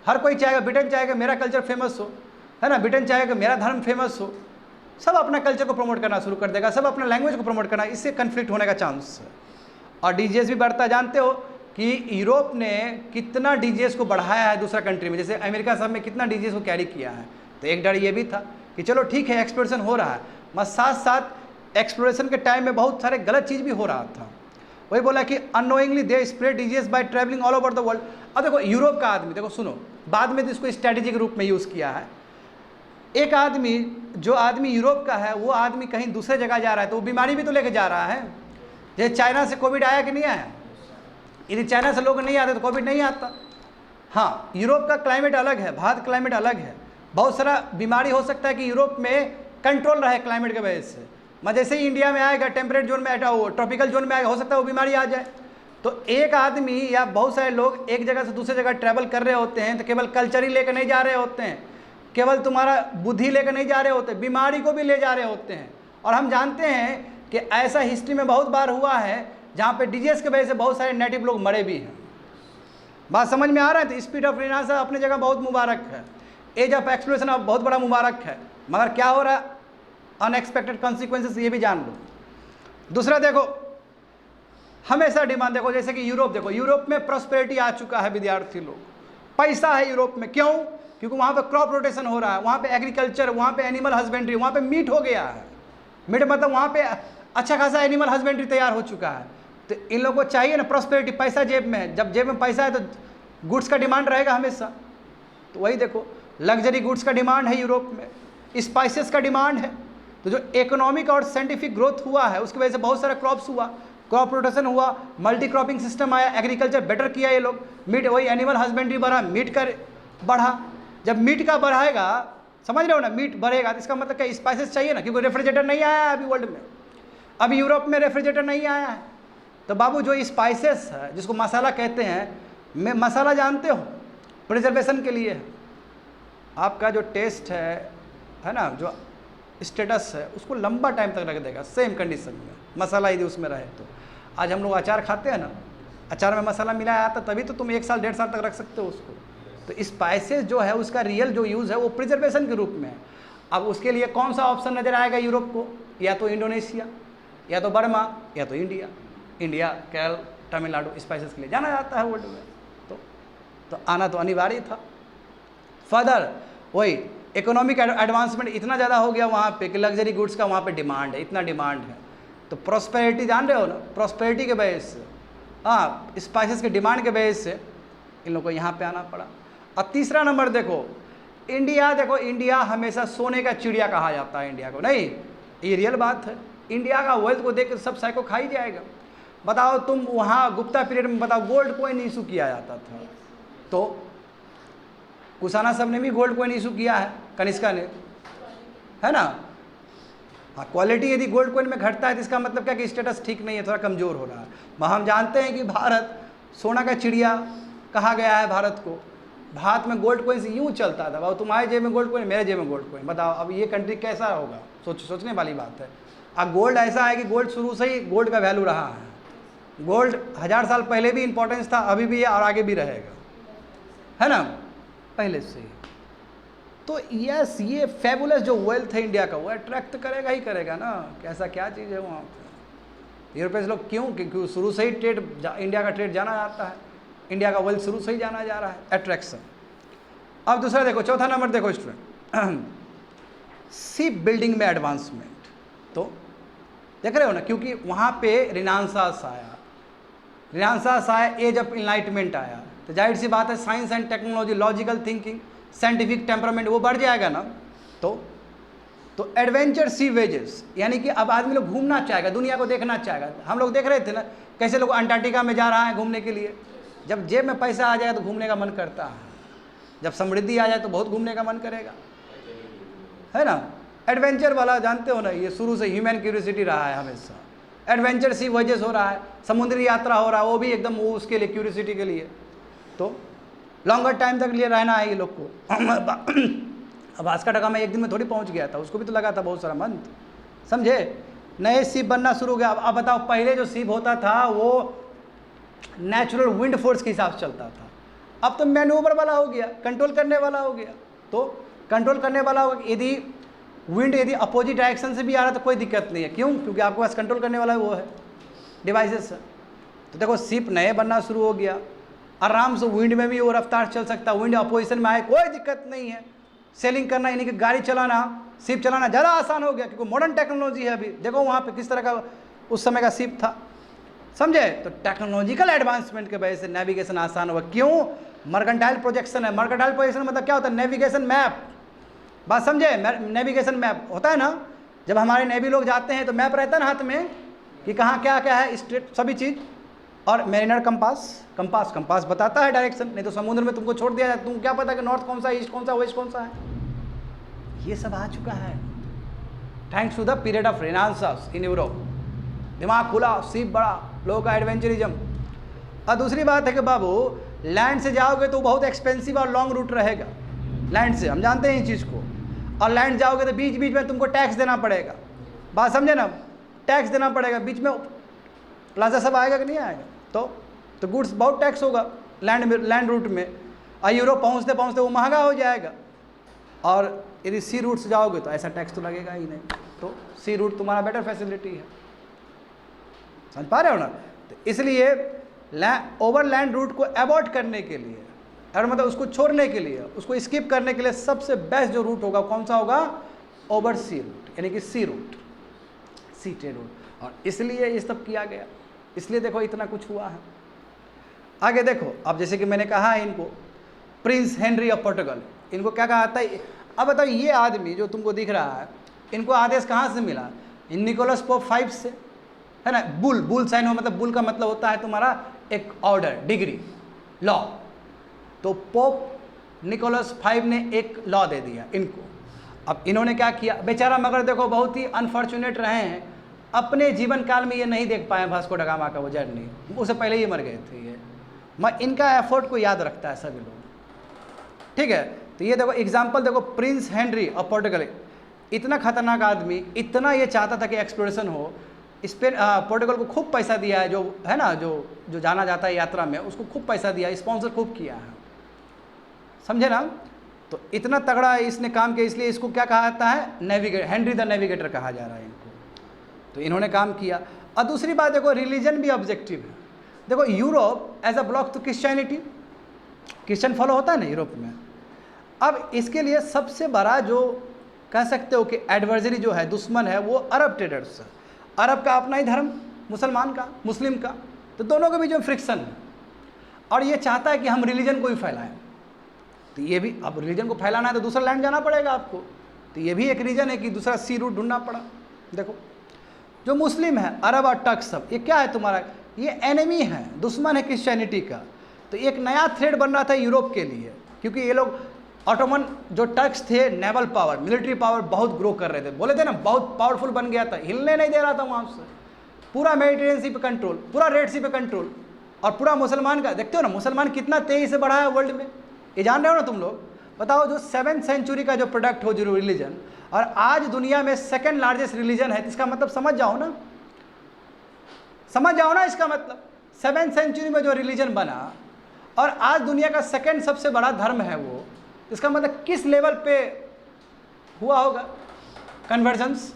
Speaker 1: हर कोई चाहेगा, ब्रिटेन चाहेगा मेरा कल्चर फेमस हो, है ना, ब्रिटेन चाहेगा मेरा धर्म फेमस हो, सब अपना कल्चर को प्रमोट करना शुरू कर देगा, सब अपना लैंग्वेज को प्रमोट करना, इससे कन्फ्लिक्ट होने का चांस है। और डीजेस भी बढ़ता, जानते हो कि यूरोप ने कितना डीजेस को बढ़ाया है दूसरा कंट्री में, जैसे अमेरिका सब में कितना डीजेस को कैरी किया है। तो एक डर ये भी था कि चलो ठीक है एक्सप्लोरेशन हो रहा है, मगर साथ साथ एक्सप्लोरेशन के टाइम में बहुत सारे गलत चीज़ भी हो रहा था। वही बोला कि unknowingly they spread DJs bye travelling all over the world. अब देखो यूरोप का आदमी, देखो सुनो, बाद में तो इसको स्ट्रैटेजिक रूप में यूज़ किया है। एक आदमी, जो आदमी यूरोप का है, वो आदमी कहीं दूसरे जगह जा रहा है तो वो बीमारी भी तो लेके जा रहा है। जैसे चाइना से कोविड आया कि नहीं आया? यदि चाइना से लोग नहीं आते तो कोविड नहीं आता। हाँ, यूरोप का क्लाइमेट अलग है, भारत क्लाइमेट अलग है, बहुत सारा बीमारी हो सकता है कि यूरोप में कंट्रोल रहे क्लाइमेट के वजह से। मैं जैसे ही इंडिया में आएगा, टेम्परेट जोन में आएगा, वो ट्रॉपिकल जोन में आएगा, हो सकता है वो बीमारी आ जाए। तो एक आदमी या बहुत सारे लोग एक जगह से दूसरे जगह ट्रैवल कर रहे होते हैं तो केवल कल्चर ही लेकर नहीं जा रहे होते हैं, केवल तुम्हारा बुद्धि लेकर नहीं जा रहे होते, बीमारी को भी ले जा रहे होते हैं। और हम जानते हैं कि ऐसा हिस्ट्री में बहुत बार हुआ है जहाँ पे डिजीज की वजह से बहुत सारे नेटिव लोग मरे भी हैं। बात समझ में आ रहा है? तो स्पीड ऑफ रिनांसांस अपनी जगह बहुत मुबारक है, एज ऑफ एक्सप्लोरेशन अब बहुत बड़ा मुबारक है, मगर क्या हो रहा है? अनएक्सपेक्टेड कॉन्सिक्वेंसेस, ये भी जान लो। दूसरा देखो, हमेशा डिमांड देखो, जैसे कि यूरोप देखो, यूरोप में प्रॉस्पेरिटी आ चुका है, विद्यार्थी लोग, पैसा है यूरोप में। क्यों? क्योंकि वहाँ पे क्रॉप रोटेशन हो रहा है, वहाँ पे एग्रीकल्चर, वहाँ पे एनिमल हस्बेंड्री, वहाँ पे मीट हो गया है। मीट मतलब वहाँ पे अच्छा खासा एनिमल हस्बेंड्री तैयार हो चुका है। तो इन लोगों को चाहिए ना प्रॉस्पेरिटी, पैसा जेब में है। जब जेब में पैसा है तो गुड्स का डिमांड रहेगा हमेशा। तो वही देखो, लग्जरी गुड्स का डिमांड है यूरोप में, स्पाइसेस का डिमांड है। तो जो इकोनॉमिक और साइंटिफिक ग्रोथ हुआ है उसकी वजह से बहुत सारा क्रॉप्स हुआ, क्रॉप रोटेशन हुआ, मल्टी क्रॉपिंग सिस्टम आया, एग्रीकल्चर बेटर किया ये लोग, मीट वही एनिमल हस्बेंड्री बढ़ा, मीट का बढ़ा। जब मीट का बढ़ाएगा, समझ रहे हो ना, मीट बढ़ेगा तो इसका मतलब क्या, स्पाइसेस चाहिए ना, क्योंकि रेफ्रिजरेटर नहीं आया है अभी वर्ल्ड में, अभी यूरोप में रेफ्रिजरेटर नहीं आया है। तो बाबू जो स्पाइसेस है जिसको मसाला कहते हैं, मैं मसाला जानते हो प्रिजर्वेशन के लिए, आपका जो टेस्ट है ना, जो स्टेटस है उसको लंबा टाइम तक रख देगा सेम कंडीशन में, मसाला यदि उसमें रहे तो। आज हम लोग अचार खाते हैं ना, अचार में मसाला मिलाया आता तभी तो तुम 1 साल 1.5 साल तक रख सकते हो उसको। तो स्पाइसेस जो है उसका रियल जो यूज़ है वो प्रिजर्वेशन के रूप में है। अब उसके लिए कौन सा ऑप्शन नज़र आएगा यूरोप को, या तो इंडोनेशिया, या तो बर्मा, या तो India. India, Kerala, Tamil Nadu spices के लिए जाना जाता है वर्ल्ड में, तो आना तो अनिवार्य था। फर्दर वही इकोनॉमिक एडवांसमेंट इतना ज़्यादा हो गया वहाँ पे कि लग्जरी गुड्स का वहाँ पे डिमांड है, इतना डिमांड है। तो प्रॉस्पेरिटी जान रहे हो ना, प्रॉस्पेरिटी के वजह से, हाँ, स्पाइसेस के डिमांड के वजह से इन लोगों को यहाँ पे आना पड़ा। और तीसरा नंबर देखो इंडिया, देखो इंडिया हमेशा सोने का चिड़िया कहा जाता है इंडिया को, नहीं ये रियल बात है। इंडिया का वेल्थ को देख कर सब साइको खा ही जाएगा। बताओ तुम वहाँ गुप्ता पीरियड में बताओ गोल्ड कॉइन इशू किया जाता था, तो कुशाना सब ने भी गोल्ड कॉइन इशू किया है, कनिष्का ने, है ना। हाँ, क्वालिटी यदि गोल्ड कॉइन में घटता है तो इसका मतलब क्या कि स्टेटस ठीक नहीं है, थोड़ा कमज़ोर हो रहा है। हम जानते हैं कि भारत सोना का चिड़िया कहा गया है भारत को। भारत में गोल्ड कॉइन यूँ चलता था, बाबू तुम्हारे जेब में गोल्ड कॉइन, मेरे जेब में गोल्ड कॉइन, बताओ अब ये कंट्री कैसा होगा, सोचने वाली बात है। अब गोल्ड ऐसा है कि गोल्ड शुरू से ही गोल्ड का वैल्यू रहा है। गोल्ड 1000 साल पहले भी इंपॉर्टेंस था, अभी भी है और आगे भी रहेगा, है ना, पहले से ही। तो यस, ये फैबुलस जो वेल्थ है इंडिया का वो अट्रैक्ट करेगा ही करेगा ना, कैसा क्या चीज़ है वहाँ पे। यूरोपियंस लोग क्यों, क्योंकि शुरू से ही ट्रेड, इंडिया का ट्रेड जाना जाता है, इंडिया का वेल्थ शुरू से ही जाना जा रहा है, अट्रैक्शन। अब दूसरा देखो, चौथा नंबर देखो स्टूडेंट, शिप बिल्डिंग में एडवांसमेंट। तो देख रहे हो ना, क्योंकि वहाँ पे रिनांसास आया, रिनांसास आया, एज ऑफ इनलाइटमेंट आया, तो जाहिर सी बात है science and technology, logical thinking, scientific temperament वो बढ़ जाएगा ना। तो एडवेंचर सी वेजेस, यानी कि अब आदमी लोग घूमना चाहेगा, दुनिया को देखना चाहेगा। हम लोग देख रहे थे ना कैसे लोग अंटार्कटिका में जा रहा है घूमने के लिए। जब जेब में पैसा आ जाएगा तो घूमने का मन करता है, जब समृद्धि आ जाए तो बहुत घूमने का मन करेगा, है ना। एडवेंचर वाला जानते हो ना, ये शुरू से ह्यूमन क्यूरियोसिटी रहा है हमेशा। एडवेंचर सी वजह हो रहा है, समुद्री यात्रा हो रहा है, वो भी एकदम वो उसके लिए क्यूरियोसिटी के लिए। तो लॉन्गर टाइम तक लिए रहना है ये लोग को। अब भास्कर डगा में एक दिन में थोड़ी पहुंच गया था, उसको भी तो लगा था बहुत सारा मंथ, समझे। नए शिप बनना शुरू हो गया। अब बताओ, पहले जो शिप होता था वो नेचुरल विंड फोर्स के हिसाब से चलता था, अब तो मैनूवर वाला हो गया, कंट्रोल करने वाला हो गया। तो कंट्रोल करने वाला हो गया, यदि विंड यदि अपोजिट डायरेक्शन से भी आ रहा है तो कोई दिक्कत नहीं है, क्यों, क्योंकि आपके पास कंट्रोल करने वाला वो है डिवाइसेस है। तो देखो शिप नए बनना शुरू हो गया, आराम से विंड में भी वो रफ्तार चल सकता है, विंड अपोजिशन में आए कोई दिक्कत नहीं है। सेलिंग करना यानी कि गाड़ी चलाना, शिप चलाना ज़्यादा आसान हो गया, क्योंकि मॉडर्न टेक्नोलॉजी है। अभी देखो वहाँ पे किस तरह का उस समय का शिप था, समझे। तो टेक्नोलॉजिकल एडवांसमेंट के वजह से नेविगेशन आसान हुआ। क्यों, मर्केंटाइल प्रोजेक्शन है। मर्केंटाइल प्रोजेक्शन मतलब क्या होता है, नेविगेशन मैप, बात समझे। नेविगेशन मैप होता है ना, जब हमारे नेवी लोग जाते हैं तो मैप रहता है ना हाथ में कि कहाँ क्या क्या है, स्ट्रेट सभी चीज़। और मेरिनर कंपास बताता है डायरेक्शन, नहीं तो समुद्र में तुमको छोड़ दिया जाए, तुम क्या पता कि नॉर्थ कौन सा, ईस्ट कौन सा, वेस्ट कौन सा है। ये सब आ चुका है thanks to the period of renaissance in Europe. दिमाग खुला, शिप बड़ा, लोगों का एडवेंचरिज्म। और दूसरी बात है कि बाबू लैंड से जाओगे तो बहुत एक्सपेंसिव और लॉन्ग रूट रहेगा लैंड से, हम जानते हैं इस चीज़ को। और लैंड जाओगे तो बीच बीच में तुमको टैक्स देना पड़ेगा, बात समझे ना, टैक्स देना पड़ेगा बीच में। प्लाजा सब आएगा कि नहीं आएगा, तो गुड्स बहुत टैक्स होगा लैंड रूट में। और यूरोप पहुँचते पहुँचते वो महंगा हो जाएगा। और यदि सी रूट से जाओगे तो ऐसा टैक्स तो लगेगा ही नहीं, तो सी रूट तुम्हारा बेटर फैसिलिटी है, समझ पा रहे हो ना। तो इसलिए ओवरलैंड रूट को अवॉइड करने के लिए, और मतलब उसको छोड़ने के लिए, उसको स्किप करने के लिए सबसे बेस्ट जो रूट होगा कौन सा होगा, ओवर सी रूट, यानी कि सी रूट, सी ट्रेड रूट। और इसलिए ये सब किया गया, इसलिए देखो इतना कुछ हुआ है। आगे देखो, अब जैसे कि मैंने कहा है इनको प्रिंस हेनरी ऑफ पोर्टुगल, इनको क्या कहा था। अब बताओ ये आदमी जो तुमको दिख रहा है, इनको आदेश कहाँ से मिला, निकोलस पोप 5 से, है ना, बुल, बुल साइन हो मतलब बुल का मतलब होता है तुम्हारा एक ऑर्डर, डिग्री, लॉ। तो पोप निकोलस 5 ने एक लॉ दे दिया इनको। अब इन्होंने क्या किया, बेचारा मगर देखो बहुत ही अनफॉर्चुनेट रहे हैं, अपने जीवन काल में ये नहीं देख पाए वास्को ड गामा का वो जर्नी, उससे पहले ही मर गए थे ये। मैं इनका एफर्ट को याद रखता है सभी लोग, ठीक है। तो ये देखो एग्जाम्पल देखो, प्रिंस हेनरी ऑफ पोर्टुगल, इतना खतरनाक आदमी, इतना ये चाहता था कि एक्सप्लोरेशन हो। स्पेन पोर्टुगल को खूब पैसा दिया है, जो है ना, जो जाना जाता है यात्रा में, उसको खूब पैसा दिया, स्पॉन्सर खूब किया है, समझे ना। तो इतना तगड़ा इसने काम किया, इसलिए इसको क्या कहा जाता है, नेविगेटर, हेनरी द नेविगेटर कहा जा रहा है इनको। तो इन्होंने काम किया। और दूसरी बात देखो, रिलीजन भी ऑब्जेक्टिव है। देखो यूरोप एज अ ब्लॉक तो क्रिश्चियनिटी, क्रिश्चियन फॉलो होता है ना यूरोप में। अब इसके लिए सबसे बड़ा जो कह सकते हो कि एडवर्जरी जो है, दुश्मन है, वो अरब ट्रेडर्स है। अरब का अपना ही धर्म, मुसलमान का, मुस्लिम का, तो दोनों के बीच में फ्रिक्शन है। और ये चाहता है कि हम रिलीजन को ही फैलाएं। तो ये भी, अब रिलीजन को फैलाना है तो दूसरा लैंड जाना पड़ेगा आपको। तो ये भी एक रीजन है कि दूसरा सी रूट ढूंढना पड़ा। देखो जो मुस्लिम है, अरब और टर्क सब, ये क्या है तुम्हारा, ये एनिमी है, दुश्मन है क्रिश्चियनिटी का। तो एक नया थ्रेड बन रहा था यूरोप के लिए, क्योंकि ये लोग ऑटोमन जो टर्क्स थे, नेवल पावर, मिलिट्री पावर बहुत ग्रो कर रहे थे, बोले थे ना बहुत पावरफुल बन गया था, हिलने नहीं दे रहा था वहाँ से। पूरा मेडिटेरियन सी पे कंट्रोल, पूरा रेड सी पे कंट्रोल, और पूरा मुसलमान का देखते हो ना, मुसलमान कितना तेजी से बढ़ा है वर्ल्ड में, ये जान रहे हो ना तुम लोग। बताओ जो 7th सेंचुरी का जो प्रोडक्ट हो, जो रिलीजन, और आज दुनिया में सेकंड लार्जेस्ट रिलीजन है, इसका मतलब समझ जाओ ना, समझ जाओ ना इसका मतलब। 7th सेंचुरी में जो रिलीजन बना और आज दुनिया का सेकंड सबसे बड़ा धर्म है वो, इसका मतलब किस लेवल पे हुआ होगा कन्वर्जन्स,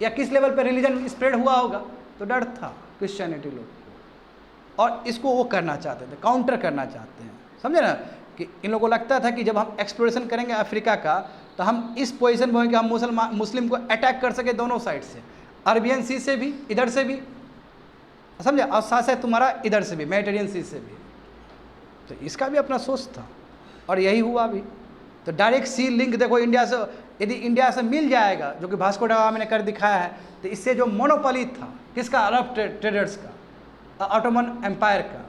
Speaker 1: या किस लेवल पे रिलीजन स्प्रेड हुआ होगा। तो डर था क्रिश्चियनिटी लोग को, और इसको वो करना चाहते थे, काउंटर करना चाहते हैं, समझे ना। कि इन लोगों को लगता था कि जब हम एक्सप्लोरेशन करेंगे अफ्रीका का, तो हम इस पोजीशन में होंगे कि हम मुस्लिम को अटैक कर सके दोनों साइड से, अरबियन सी से भी, इधर से भी, समझे, और साथ है तुम्हारा इधर से भी, मेडिटेरियन सी से भी। तो इसका भी अपना सोच था, और यही हुआ भी। तो डायरेक्ट सी लिंक देखो इंडिया से, यदि इंडिया से मिल जाएगा, जो कि वास्को ड गामा ने कर दिखाया है, तो इससे जो मोनोपोली था किसका, अरब ट्रेडर्स का, ऑटोमन एम्पायर का,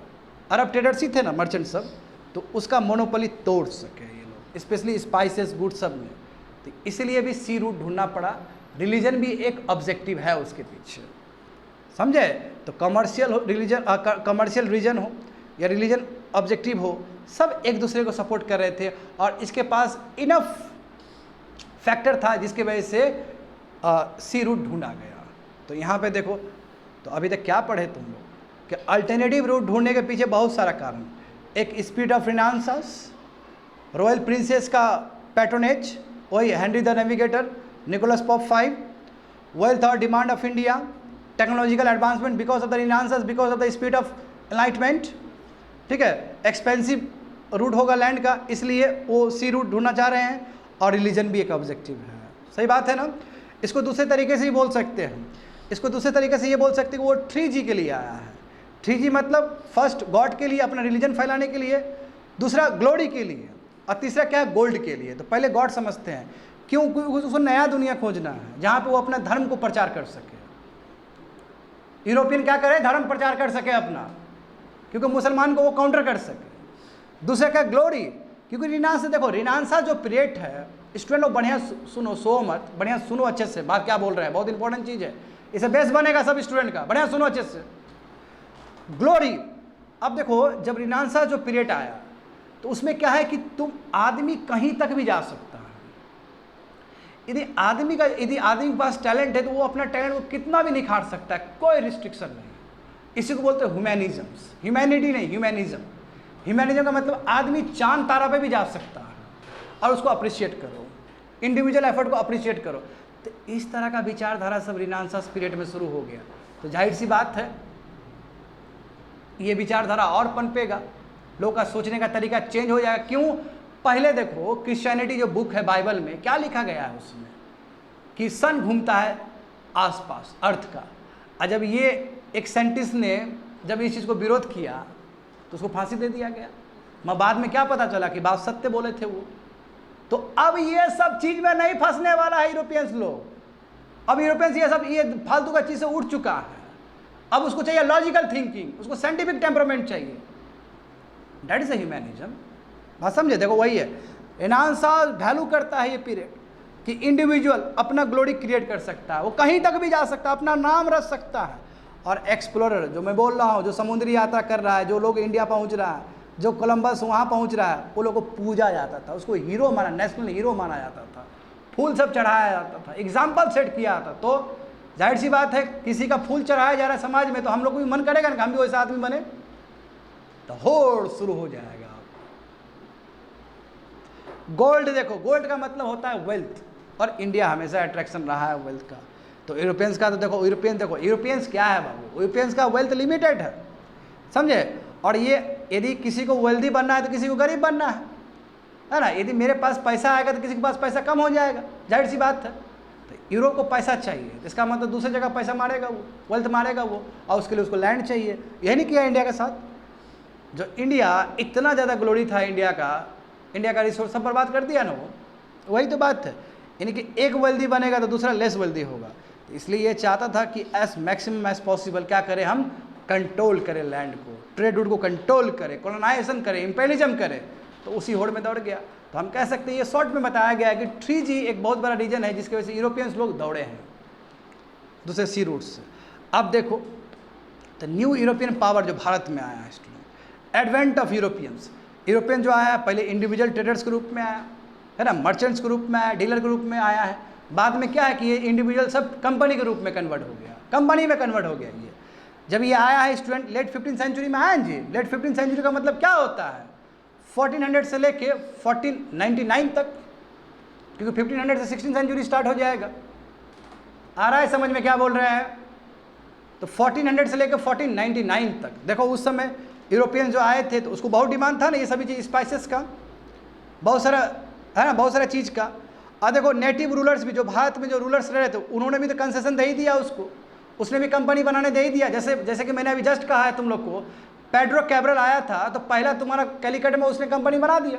Speaker 1: अरब ट्रेडर्स ही थे ना, मर्चेंट सब, तो उसका मोनोपोली तोड़ सके ये लोग, स्पेशली स्पाइसेस, गुड सब में। तो इसलिए भी सी रूट ढूंढना पड़ा। रिलीजन भी एक ऑब्जेक्टिव है उसके पीछे, समझे। तो कमर्शियल रिलीजन, कमर्शियल रीजन हो या रिलीजन ऑब्जेक्टिव हो, सब एक दूसरे को सपोर्ट कर रहे थे, और इसके पास इनफ फैक्टर था जिसकी वजह से सी रूट ढूंढा गया। तो यहाँ पे देखो, तो अभी तक क्या पढ़े तुम लोग कि अल्टरनेटिव रूट ढूंढने के पीछे बहुत सारा कारण। एक speed of renaissance, royal princes का पैट्रोनेज, वही Henry the navigator, Nicholas pope 5, wealth और demand of India, technological advancement because of the renaissance, because of the speed of enlightenment, ठीक है। एक्सपेंसिव रूट होगा लैंड का, इसलिए वो सी रूट ढूंढना चाह रहे हैं, और रिलीजन भी एक ऑब्जेक्टिव है। सही बात है ना। इसको दूसरे तरीके से ही बोल सकते हैं, इसको दूसरे तरीके से ये बोल सकते हैं कि वो 3G के लिए आया है। 3G मतलब फर्स्ट गॉड के लिए, अपना रिलीजन फैलाने के लिए, दूसरा ग्लोरी के लिए, और तीसरा क्या है, गोल्ड के लिए। तो पहले गॉड समझते हैं, क्यों, क्योंकि उसको नया दुनिया खोजना है जहाँ पे वो अपना धर्म को प्रचार कर सके। यूरोपियन क्या करे, धर्म प्रचार कर सके अपना, क्योंकि मुसलमान को वो काउंटर कर सके। दूसरा क्या, ग्लोरी, क्योंकि रिनांस से देखो, रिनांसा जो पीरियड है, स्टूडेंट लोग बढ़िया सुनो, सो मत, बढ़िया सुनो अच्छे से, बात क्या बोल रहे हैं, बहुत इंपॉर्टेंट चीज़ है, इसे बेस बनेगा सब स्टूडेंट का, बढ़िया सुनो अच्छे से। ग्लोरी, अब देखो जब रिनांसा जो पीरियड आया, तो उसमें क्या है कि तुम आदमी कहीं तक भी जा सकता है। यदि आदमी के पास टैलेंट है तो वो अपना टैलेंट को कितना भी निखार सकता है, कोई रिस्ट्रिक्शन नहीं। इसी को बोलते हैं ह्यूमैनिज्म्स, ह्यूमैनिटी नहीं, ह्यूमैनिज्म। ह्यूमैनिज्म का मतलब आदमी चांद तारा पे भी जा सकता है, और उसको अप्रिशिएट करो, इंडिविजुअल एफर्ट को अप्रिशिएट करो। तो इस तरह का विचारधारा सब रिनांसास पीरियड में शुरू हो गया। तो जाहिर सी बात है ये विचारधारा और पनपेगा, लोगों का सोचने का तरीका चेंज हो जाएगा। क्यों, पहले देखो क्रिश्चियनिटी जो बुक है बाइबल में, क्या लिखा गया है उसमें कि सन घूमता है आसपास अर्थ का। और जब ये एक साइंटिस्ट ने जब इस चीज़ को विरोध किया तो उसको फांसी दे दिया गया। मैं बाद में क्या पता चला कि बात सत्य बोले थे वो। तो अब ये सब चीज़ में नहीं फंसने वाला है यूरोपियंस लोग। अब यूरोपियंस ये सब ये फालतू का चीज़ से उठ चुका है। अब उसको चाहिए लॉजिकल थिंकिंग, उसको साइंटिफिक टेम्परामेंट चाहिए। That is a humanism. बात समझे? देखो वही है, रेनेसांस वैल्यू करता है ये पीरियड कि इंडिविजुअल अपना ग्लोरी क्रिएट कर सकता है, वो कहीं तक भी जा सकता है, अपना नाम रख सकता है। और एक्सप्लोरर जो मैं बोल रहा हूँ, जो समुद्री यात्रा कर रहा है, जो लोग इंडिया पहुँच रहा है, जो कोलंबस वहाँ पहुँच रहा है, वो लोग को पूजा जाता था, उसको हीरो माना, नेशनल हीरो माना जाता था, फूल सब चढ़ाया जाता था, एग्जाम्पल सेट किया जाता। तो जाहिर सी बात है, किसी का फूल चढ़ाया जा रहा है समाज में, तो हम लोग को भी मन करेगा ना हम भी वैसा आदमी बने, तो होड़ शुरू हो जाएगा। गोल्ड देखो, गोल्ड का मतलब होता है वेल्थ, और इंडिया हमेशा अट्रैक्शन रहा है वेल्थ का। तो यूरोपियंस का तो देखो, यूरोपियंस क्या है बाबू, यूरोपियंस का वेल्थ लिमिटेड है, समझे? और ये यदि किसी को वेल्दी बनना है तो किसी को गरीब बनना है ना? यदि मेरे पास पैसा आएगा तो किसी के पास पैसा कम हो जाएगा, जाहिर सी बात है। तो यूरोप को पैसा चाहिए, इसका मतलब दूसरी जगह पैसा मारेगा वो, वेल्थ मारेगा वो, और उसके लिए उसको लैंड चाहिए। यही नहीं किया इंडिया के साथ। जो इंडिया इतना ज़्यादा ग्लोरी था इंडिया का रिसोर्स सब बर्बाद कर दिया ना वो, वही तो बात है। यानी कि एक वेल्दी बनेगा तो दूसरा लेस वेल्दी होगा। तो इसलिए ये चाहता था कि एज मैक्सिमम एज पॉसिबल क्या करें हम, कंट्रोल करें लैंड को, ट्रेड रूट को कंट्रोल करें, कॉलोनाइजेशन करें, इंपेरियलिज्म करें। तो उसी होड़ में दौड़ गया। तो हम कह सकते हैं ये शॉर्ट में बताया गया है कि 3G एक बहुत बड़ा रीजन है जिसकी वजह से यूरोपियंस लोग दौड़े हैं दूसरे सी रूट से। अब देखो तो न्यू यूरोपियन पावर जो भारत में आया है स्टूडेंट, एडवेंट ऑफ यूरोपियन जो आया है, पहले इंडिविजुअल ट्रेडर्स के रूप में आया है ना, मर्चेंट्स के रूप में आया, डीलर के रूप में आया है। बाद में क्या है कि ये इंडिविजुअल सब कंपनी के रूप में कन्वर्ट हो गया, कंपनी में कन्वर्ट हो गया। ये जब ये आया है स्टूडेंट लेट 15th सेंचुरी में आया जी। लेट 15th सेंचुरी का मतलब क्या होता है, 1400 से लेके 1499 तक, क्योंकि 1500 से 16th सेंचुरी स्टार्ट हो जाएगा। आ रहा है समझ में क्या बोल रहे हैं? तो 1400 से लेकर 1499 तक देखो, उस समय यूरोपियन जो आए थे तो उसको बहुत डिमांड था ना ये सभी चीज़, स्पाइसेस का बहुत सारा है ना, बहुत सारा चीज़ का। और देखो नेटिव रूलर्स भी, जो भारत में जो रूलर्स रहे थे उन्होंने भी तो कंसेशन दे ही दिया उसको, उसने भी कंपनी बनाने दे ही दिया। जैसे कि मैंने अभी जस्ट कहा है तुम लोग को, पेड्रो कैब्रल आया था तो पहला तुम्हारा कैलिकट में उसने कंपनी बना दिया।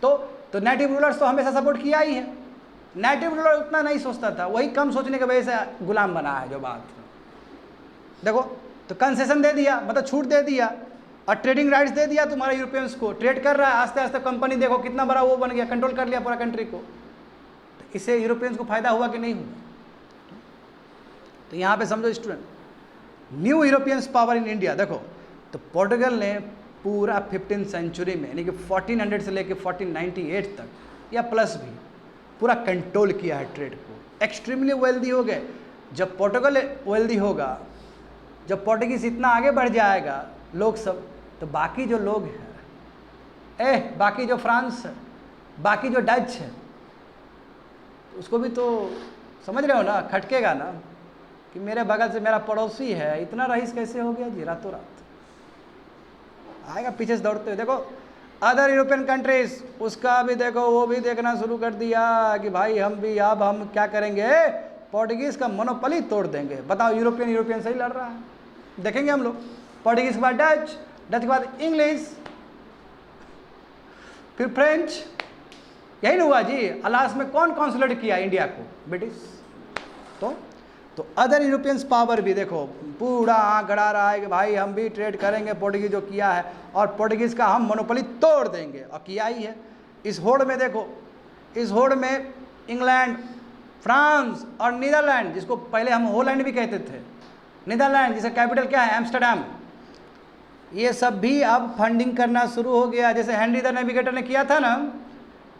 Speaker 1: तो नेटिव रूलर्स तो हमेशा सपोर्ट किया ही है। नेटिव रूलर उतना नहीं सोचता था, वही कम सोचने की वजह से गुलाम बना है जो बात देखो। तो कंसेशन दे दिया, मतलब छूट दे दिया, और ट्रेडिंग राइट्स दे दिया तुम्हारे यूरोपियंस को, ट्रेड कर रहा है आस्ते आस्ते कंपनी, देखो कितना बड़ा वो बन गया, कंट्रोल कर लिया पूरा कंट्री को। तो इससे यूरोपियंस को फायदा हुआ कि नहीं हुआ? तो यहाँ पे समझो student, new Europeans power in India देखो, तो पोर्टुगल ने पूरा 15th सेंचुरी में यानी कि 1400 से लेकर 1498 तक या प्लस भी पूरा कंट्रोल किया है ट्रेड को, एक्सट्रीमली वेल्दी हो गए। जब पोर्टुगल वेल्दी होगा, जब पोर्टुगीज इतना आगे बढ़ जाएगा लोग सब, तो बाकी जो लोग हैं बाकी जो फ्रांस है, बाकी जो डच है, उसको भी तो समझ रहे हो ना, खटकेगा ना कि मेरे बगल से मेरा पड़ोसी है, इतना रईस कैसे हो गया जी रातों रात, आएगा पीछे से दौड़ते हुए। देखो अदर यूरोपियन कंट्रीज, उसका भी देखो वो भी देखना शुरू कर दिया कि भाई हम भी अब हम क्या करेंगे, पोर्टुगीज का मोनोपोली तोड़ देंगे। बताओ यूरोपियन से ही लड़ रहा है, देखेंगे हम लोग। पोर्टुगीज के बाद डच के बाद इंग्लिश, फिर फ्रेंच, यही ना हुआ जी। लास्ट में कौन कॉन्सुलेट किया इंडिया को? ब्रिटिश। तो अदर यूरोपियंस पावर भी देखो पूरा आँख गड़ा रहा है कि भाई हम भी ट्रेड करेंगे पोर्टुगीज जो किया है, और पोर्टुगीज का हम मोनोपोली तोड़ देंगे, और किया ही है। इस होड़ में देखो, इस होड़ में इंग्लैंड, फ्रांस और नीदरलैंड, जिसको पहले हम होलैंड भी कहते थे, नीदरलैंड जिसका कैपिटल क्या है एम्स्टर्डम, ये सब भी अब फंडिंग करना शुरू हो गया। जैसे हेनरी द नेविगेटर ने किया था ना,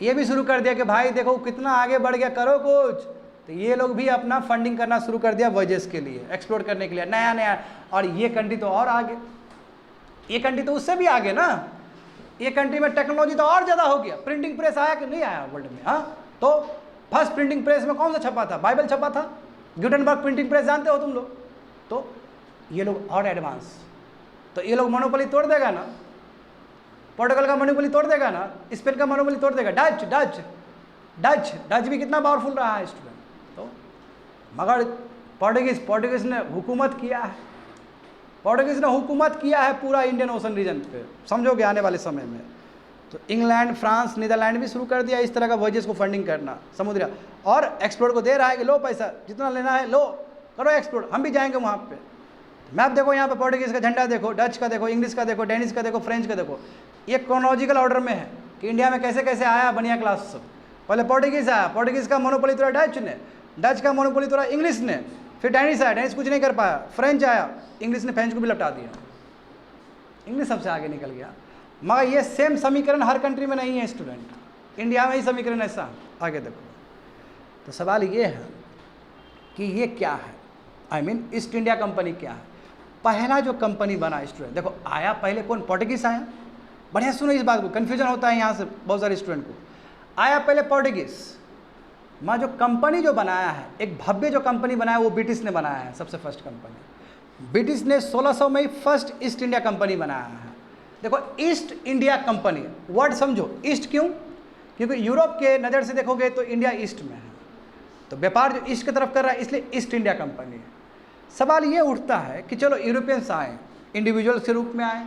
Speaker 1: ये भी शुरू कर दिया कि भाई देखो कितना आगे बढ़ गया, करो कुछ। तो ये लोग भी अपना फंडिंग करना शुरू कर दिया वॉयजेस के लिए, एक्सप्लोर करने के लिए नया नया। और ये कंट्री तो और आगे, ये कंट्री तो उससे भी आगे ना, ये कंट्री में टेक्नोलॉजी तो और ज़्यादा हो गया। प्रिंटिंग प्रेस आया कि नहीं आया वर्ल्ड में? हाँ, तो फर्स्ट प्रिंटिंग प्रेस में कौन सा छपा था? बाइबल छपा था। गुटेनबर्ग प्रिंटिंग प्रेस जानते हो तुम लोग? तो ये लोग और एडवांस, तो ये लोग मोनोपोली तोड़ देगा ना, पोर्टुगल का मोनोपोली तोड़ देगा ना, स्पेन का मोनोपोली तोड़ देगा। डच भी कितना पावरफुल रहा है स्टूडेंट। तो मगर पोर्टुगीज ने हुकूमत किया है, पोर्टुगीज ने हुकूमत किया है पूरा इंडियन ओशन रीजन पे, समझोगे आने वाले समय में। तो इंग्लैंड, फ्रांस, नीदरलैंड भी शुरू कर दिया इस तरह का वॉयजेस को फंडिंग करना समुद्र, और एक्सप्लोर को दे रहा है कि लो पैसा जितना लेना है लो, करो एक्सप्लोर, हम भी जाएंगे वहाँ पे। मैप देखो यहाँ पे, पोर्टुगीज़ का झंडा देखो, डच का देखो, इंग्लिश का देखो, डेनिश का देखो, फ्रेंच का देखो, ये क्रोनोलॉजिकल ऑर्डर में है कि इंडिया में कैसे कैसे आया बनिया क्लास सब। पहले पोर्टुगीज़ आया, पोर्टुगीज़ का मोनोपोली तोड़ा डच ने, डच का मोनोपोली तोड़ा इंग्लिश ने, फिर डेनिश आया, डेनिश कुछ नहीं कर पाया, फ्रेंच आया, इंग्लिश ने फ्रेंच को भी लपटा दिया, इंग्लिश सबसे आगे निकल गया। मगर ये सेम समीकरण हर कंट्री में नहीं है स्टूडेंट, इंडिया में ही समीकरण ऐसा। आगे देखो, तो सवाल ये है कि ये क्या है, I mean east India company क्या है। पहला जो कंपनी बना स्टूडेंट, देखो आया पहले कौन, पोर्टुगीज़ आया। बढ़िया सुनो इस बात को, कन्फ्यूजन होता है यहाँ से बहुत सारे स्टूडेंट को। आया पहले पोर्टुगीज़, माँ जो कंपनी जो बनाया है, एक भव्य जो कंपनी बनाया वो ब्रिटिश ने बनाया है, सबसे फर्स्ट कंपनी। ब्रिटिश ने 1600 में ही फर्स्ट ईस्ट इंडिया कंपनी बनाया है। देखो ईस्ट इंडिया कंपनी वर्ड समझो, ईस्ट क्यों, क्योंकि यूरोप के नज़र से देखोगे तो इंडिया ईस्ट में है, तो व्यापार जो ईस्ट की तरफ कर रहा है, इसलिए ईस्ट इंडिया कंपनी है। सवाल ये उठता है कि चलो यूरोपियंस आए, इंडिविजुअल्स के रूप में आए,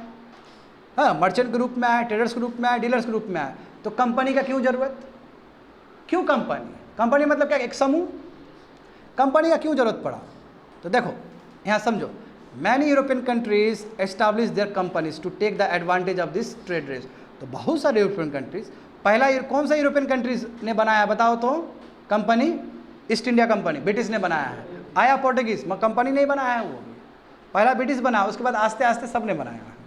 Speaker 1: हाँ मर्चेंट के रूप में आए, ट्रेडर्स के रूप में आए, डीलर्स के रूप में आए, तो कंपनी का क्यों जरूरत, क्यों कंपनी, कंपनी मतलब क्या, एक समूह, कंपनी का क्यों जरूरत पड़ा। तो देखो यहाँ समझो, many European countries establish their companies to take the advantage of this trade race. तो बहुत सारे यूरोपियन कंट्रीज, पहला कौन सा यूरोपियन कंट्रीज ने बनाया बताओ तो, company east India company British ने बनाया है। आया पोर्टुगीज़, मगर कंपनी नहीं बनाया है, वो पहला ब्रिटिश बना, उसके बाद आस्ते आस्ते सब ने बनाया है।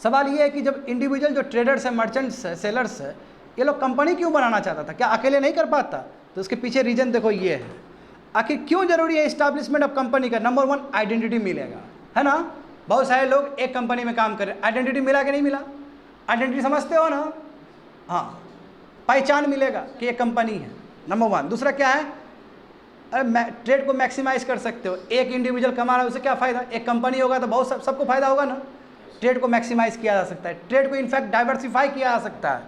Speaker 1: सवाल ये है कि जब इंडिविजुअल जो ट्रेडर्स है, मर्चेंट्स है, सेलर्स है, ये लोग कंपनी क्यों बनाना चाहता था, क्या अकेले नहीं कर पाता, तो उसके पीछे रीजन देखो ये है। आखिर क्यों जरूरी है इस्टेब्लिशमेंट ऑफ कंपनी का, नंबर 1 आइडेंटिटी मिलेगा, है ना। बहुत सारे लोग एक कंपनी में काम कर रहे हैं, आइडेंटिटी मिला कि नहीं मिला, आइडेंटिटी समझते हो ना, हाँ पहचान मिलेगा कि ये कंपनी है, नंबर 1। दूसरा क्या है, अरे ट्रेड को मैक्सिमाइज कर सकते हो, एक इंडिविजुअल कमा रहा है उसे क्या फ़ायदा, एक कंपनी होगा तो बहुत सबको फायदा होगा ना। ट्रेड को मैक्सिमाइज किया जा सकता है, ट्रेड को इनफैक्ट डाइवर्सिफाई किया जा सकता है,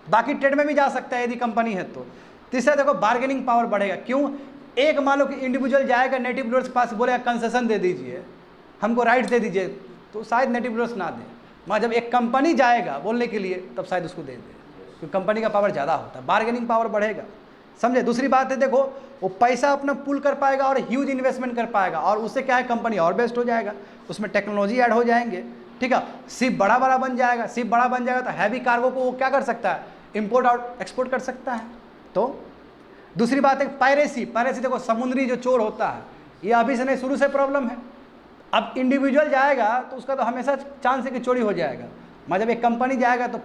Speaker 1: बाकी ट्रेड में भी जा सकता है यदि कंपनी है तो। तीसरा देखो बार्गेनिंग पावर बढ़ेगा, क्यों, एक मान लो कि इंडिविजुअल जाएगा नेटिव रूलर्स के पास, बोलेगा कंसेशन दे दीजिए, हमको राइट्स दे दीजिए, तो शायद नेटिव रूलर्स ना दे, मगर जब एक कंपनी जाएगा बोलने के लिए तब शायद उसको दे दे, क्योंकि कंपनी का पावर ज़्यादा होता है, बार्गेनिंग पावर बढ़ेगा, समझे। दूसरी बात है देखो, वो पैसा अपना पुल कर पाएगा और ह्यूज इन्वेस्टमेंट कर पाएगा, और उससे क्या है, कंपनी और बेस्ट हो जाएगा, उसमें टेक्नोलॉजी ऐड हो जाएंगे, ठीक है। शिप बड़ा बड़ा बन जाएगा, शिप बड़ा बन जाएगा तो हैवी कार्गो को वो क्या कर सकता है, इंपोर्ट और एक्सपोर्ट कर सकता है। तो दूसरी बात है पायरेसी, पायरेसी देखो समुद्री जो चोर होता है, ये अभी से नहीं शुरू से प्रॉब्लम है। अब इंडिविजुअल जाएगा तो उसका तो हमेशा चांस है कि चोरी हो जाएगा, मगर जब एक कंपनी जाएगा तो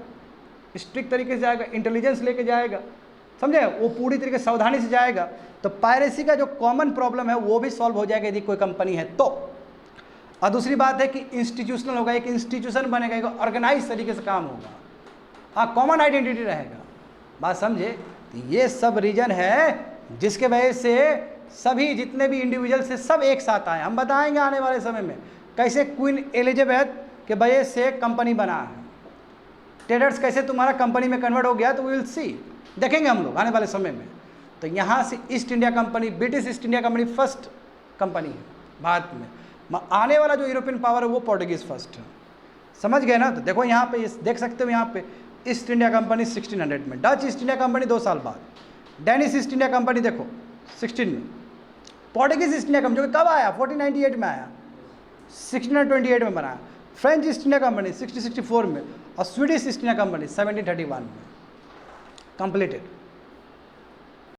Speaker 1: स्ट्रिक्ट तरीके से जाएगा, इंटेलिजेंस लेके जाएगा, समझे, वो पूरी तरीके से सावधानी से जाएगा, तो पायरेसी का जो कॉमन प्रॉब्लम है वो भी सॉल्व हो जाएगा यदि कोई कंपनी है तो। और दूसरी बात है कि इंस्टीट्यूशनल होगा, एक इंस्टीट्यूशन बनेगा, एक ऑर्गेनाइज तरीके से काम होगा, हाँ कॉमन आइडेंटिटी रहेगा, बात समझे। तो ये सब रीजन है जिसके वजह से सभी जितने भी इंडिविजुअल्स से सब एक साथ आए। हम बताएंगे आने वाले समय में कैसे क्वीन एलिजाबेथ के वजह से कंपनी बना है, ट्रेडर्स कैसे तुम्हारा कंपनी में कन्वर्ट हो गया, तो वी विल सी, देखेंगे हम लोग आने वाले समय में। तो यहाँ से east India company, British east India company first company है भारत में, आने वाला जो यूरोपियन पावर है वो पोर्टुगीज़ फर्स्ट है, समझ गए ना। तो देखो यहाँ पे देख सकते हो, यहाँ पे ईस्ट इंडिया कंपनी 1600 में, डच ईस्ट इंडिया कंपनी 2 साल बाद, डेनिश ईस्ट इंडिया कंपनी देखो 16 में, पोर्टुगीज़ ईस्ट इंडिया कंपनी जो कब आया 1498 में आया, 1628 में बनाया, फ्रेंच ईस्ट इंडिया कंपनी 1664 में, और स्वीडिश ईस्ट इंडिया कंपनी 1731 में कंप्लीटेड।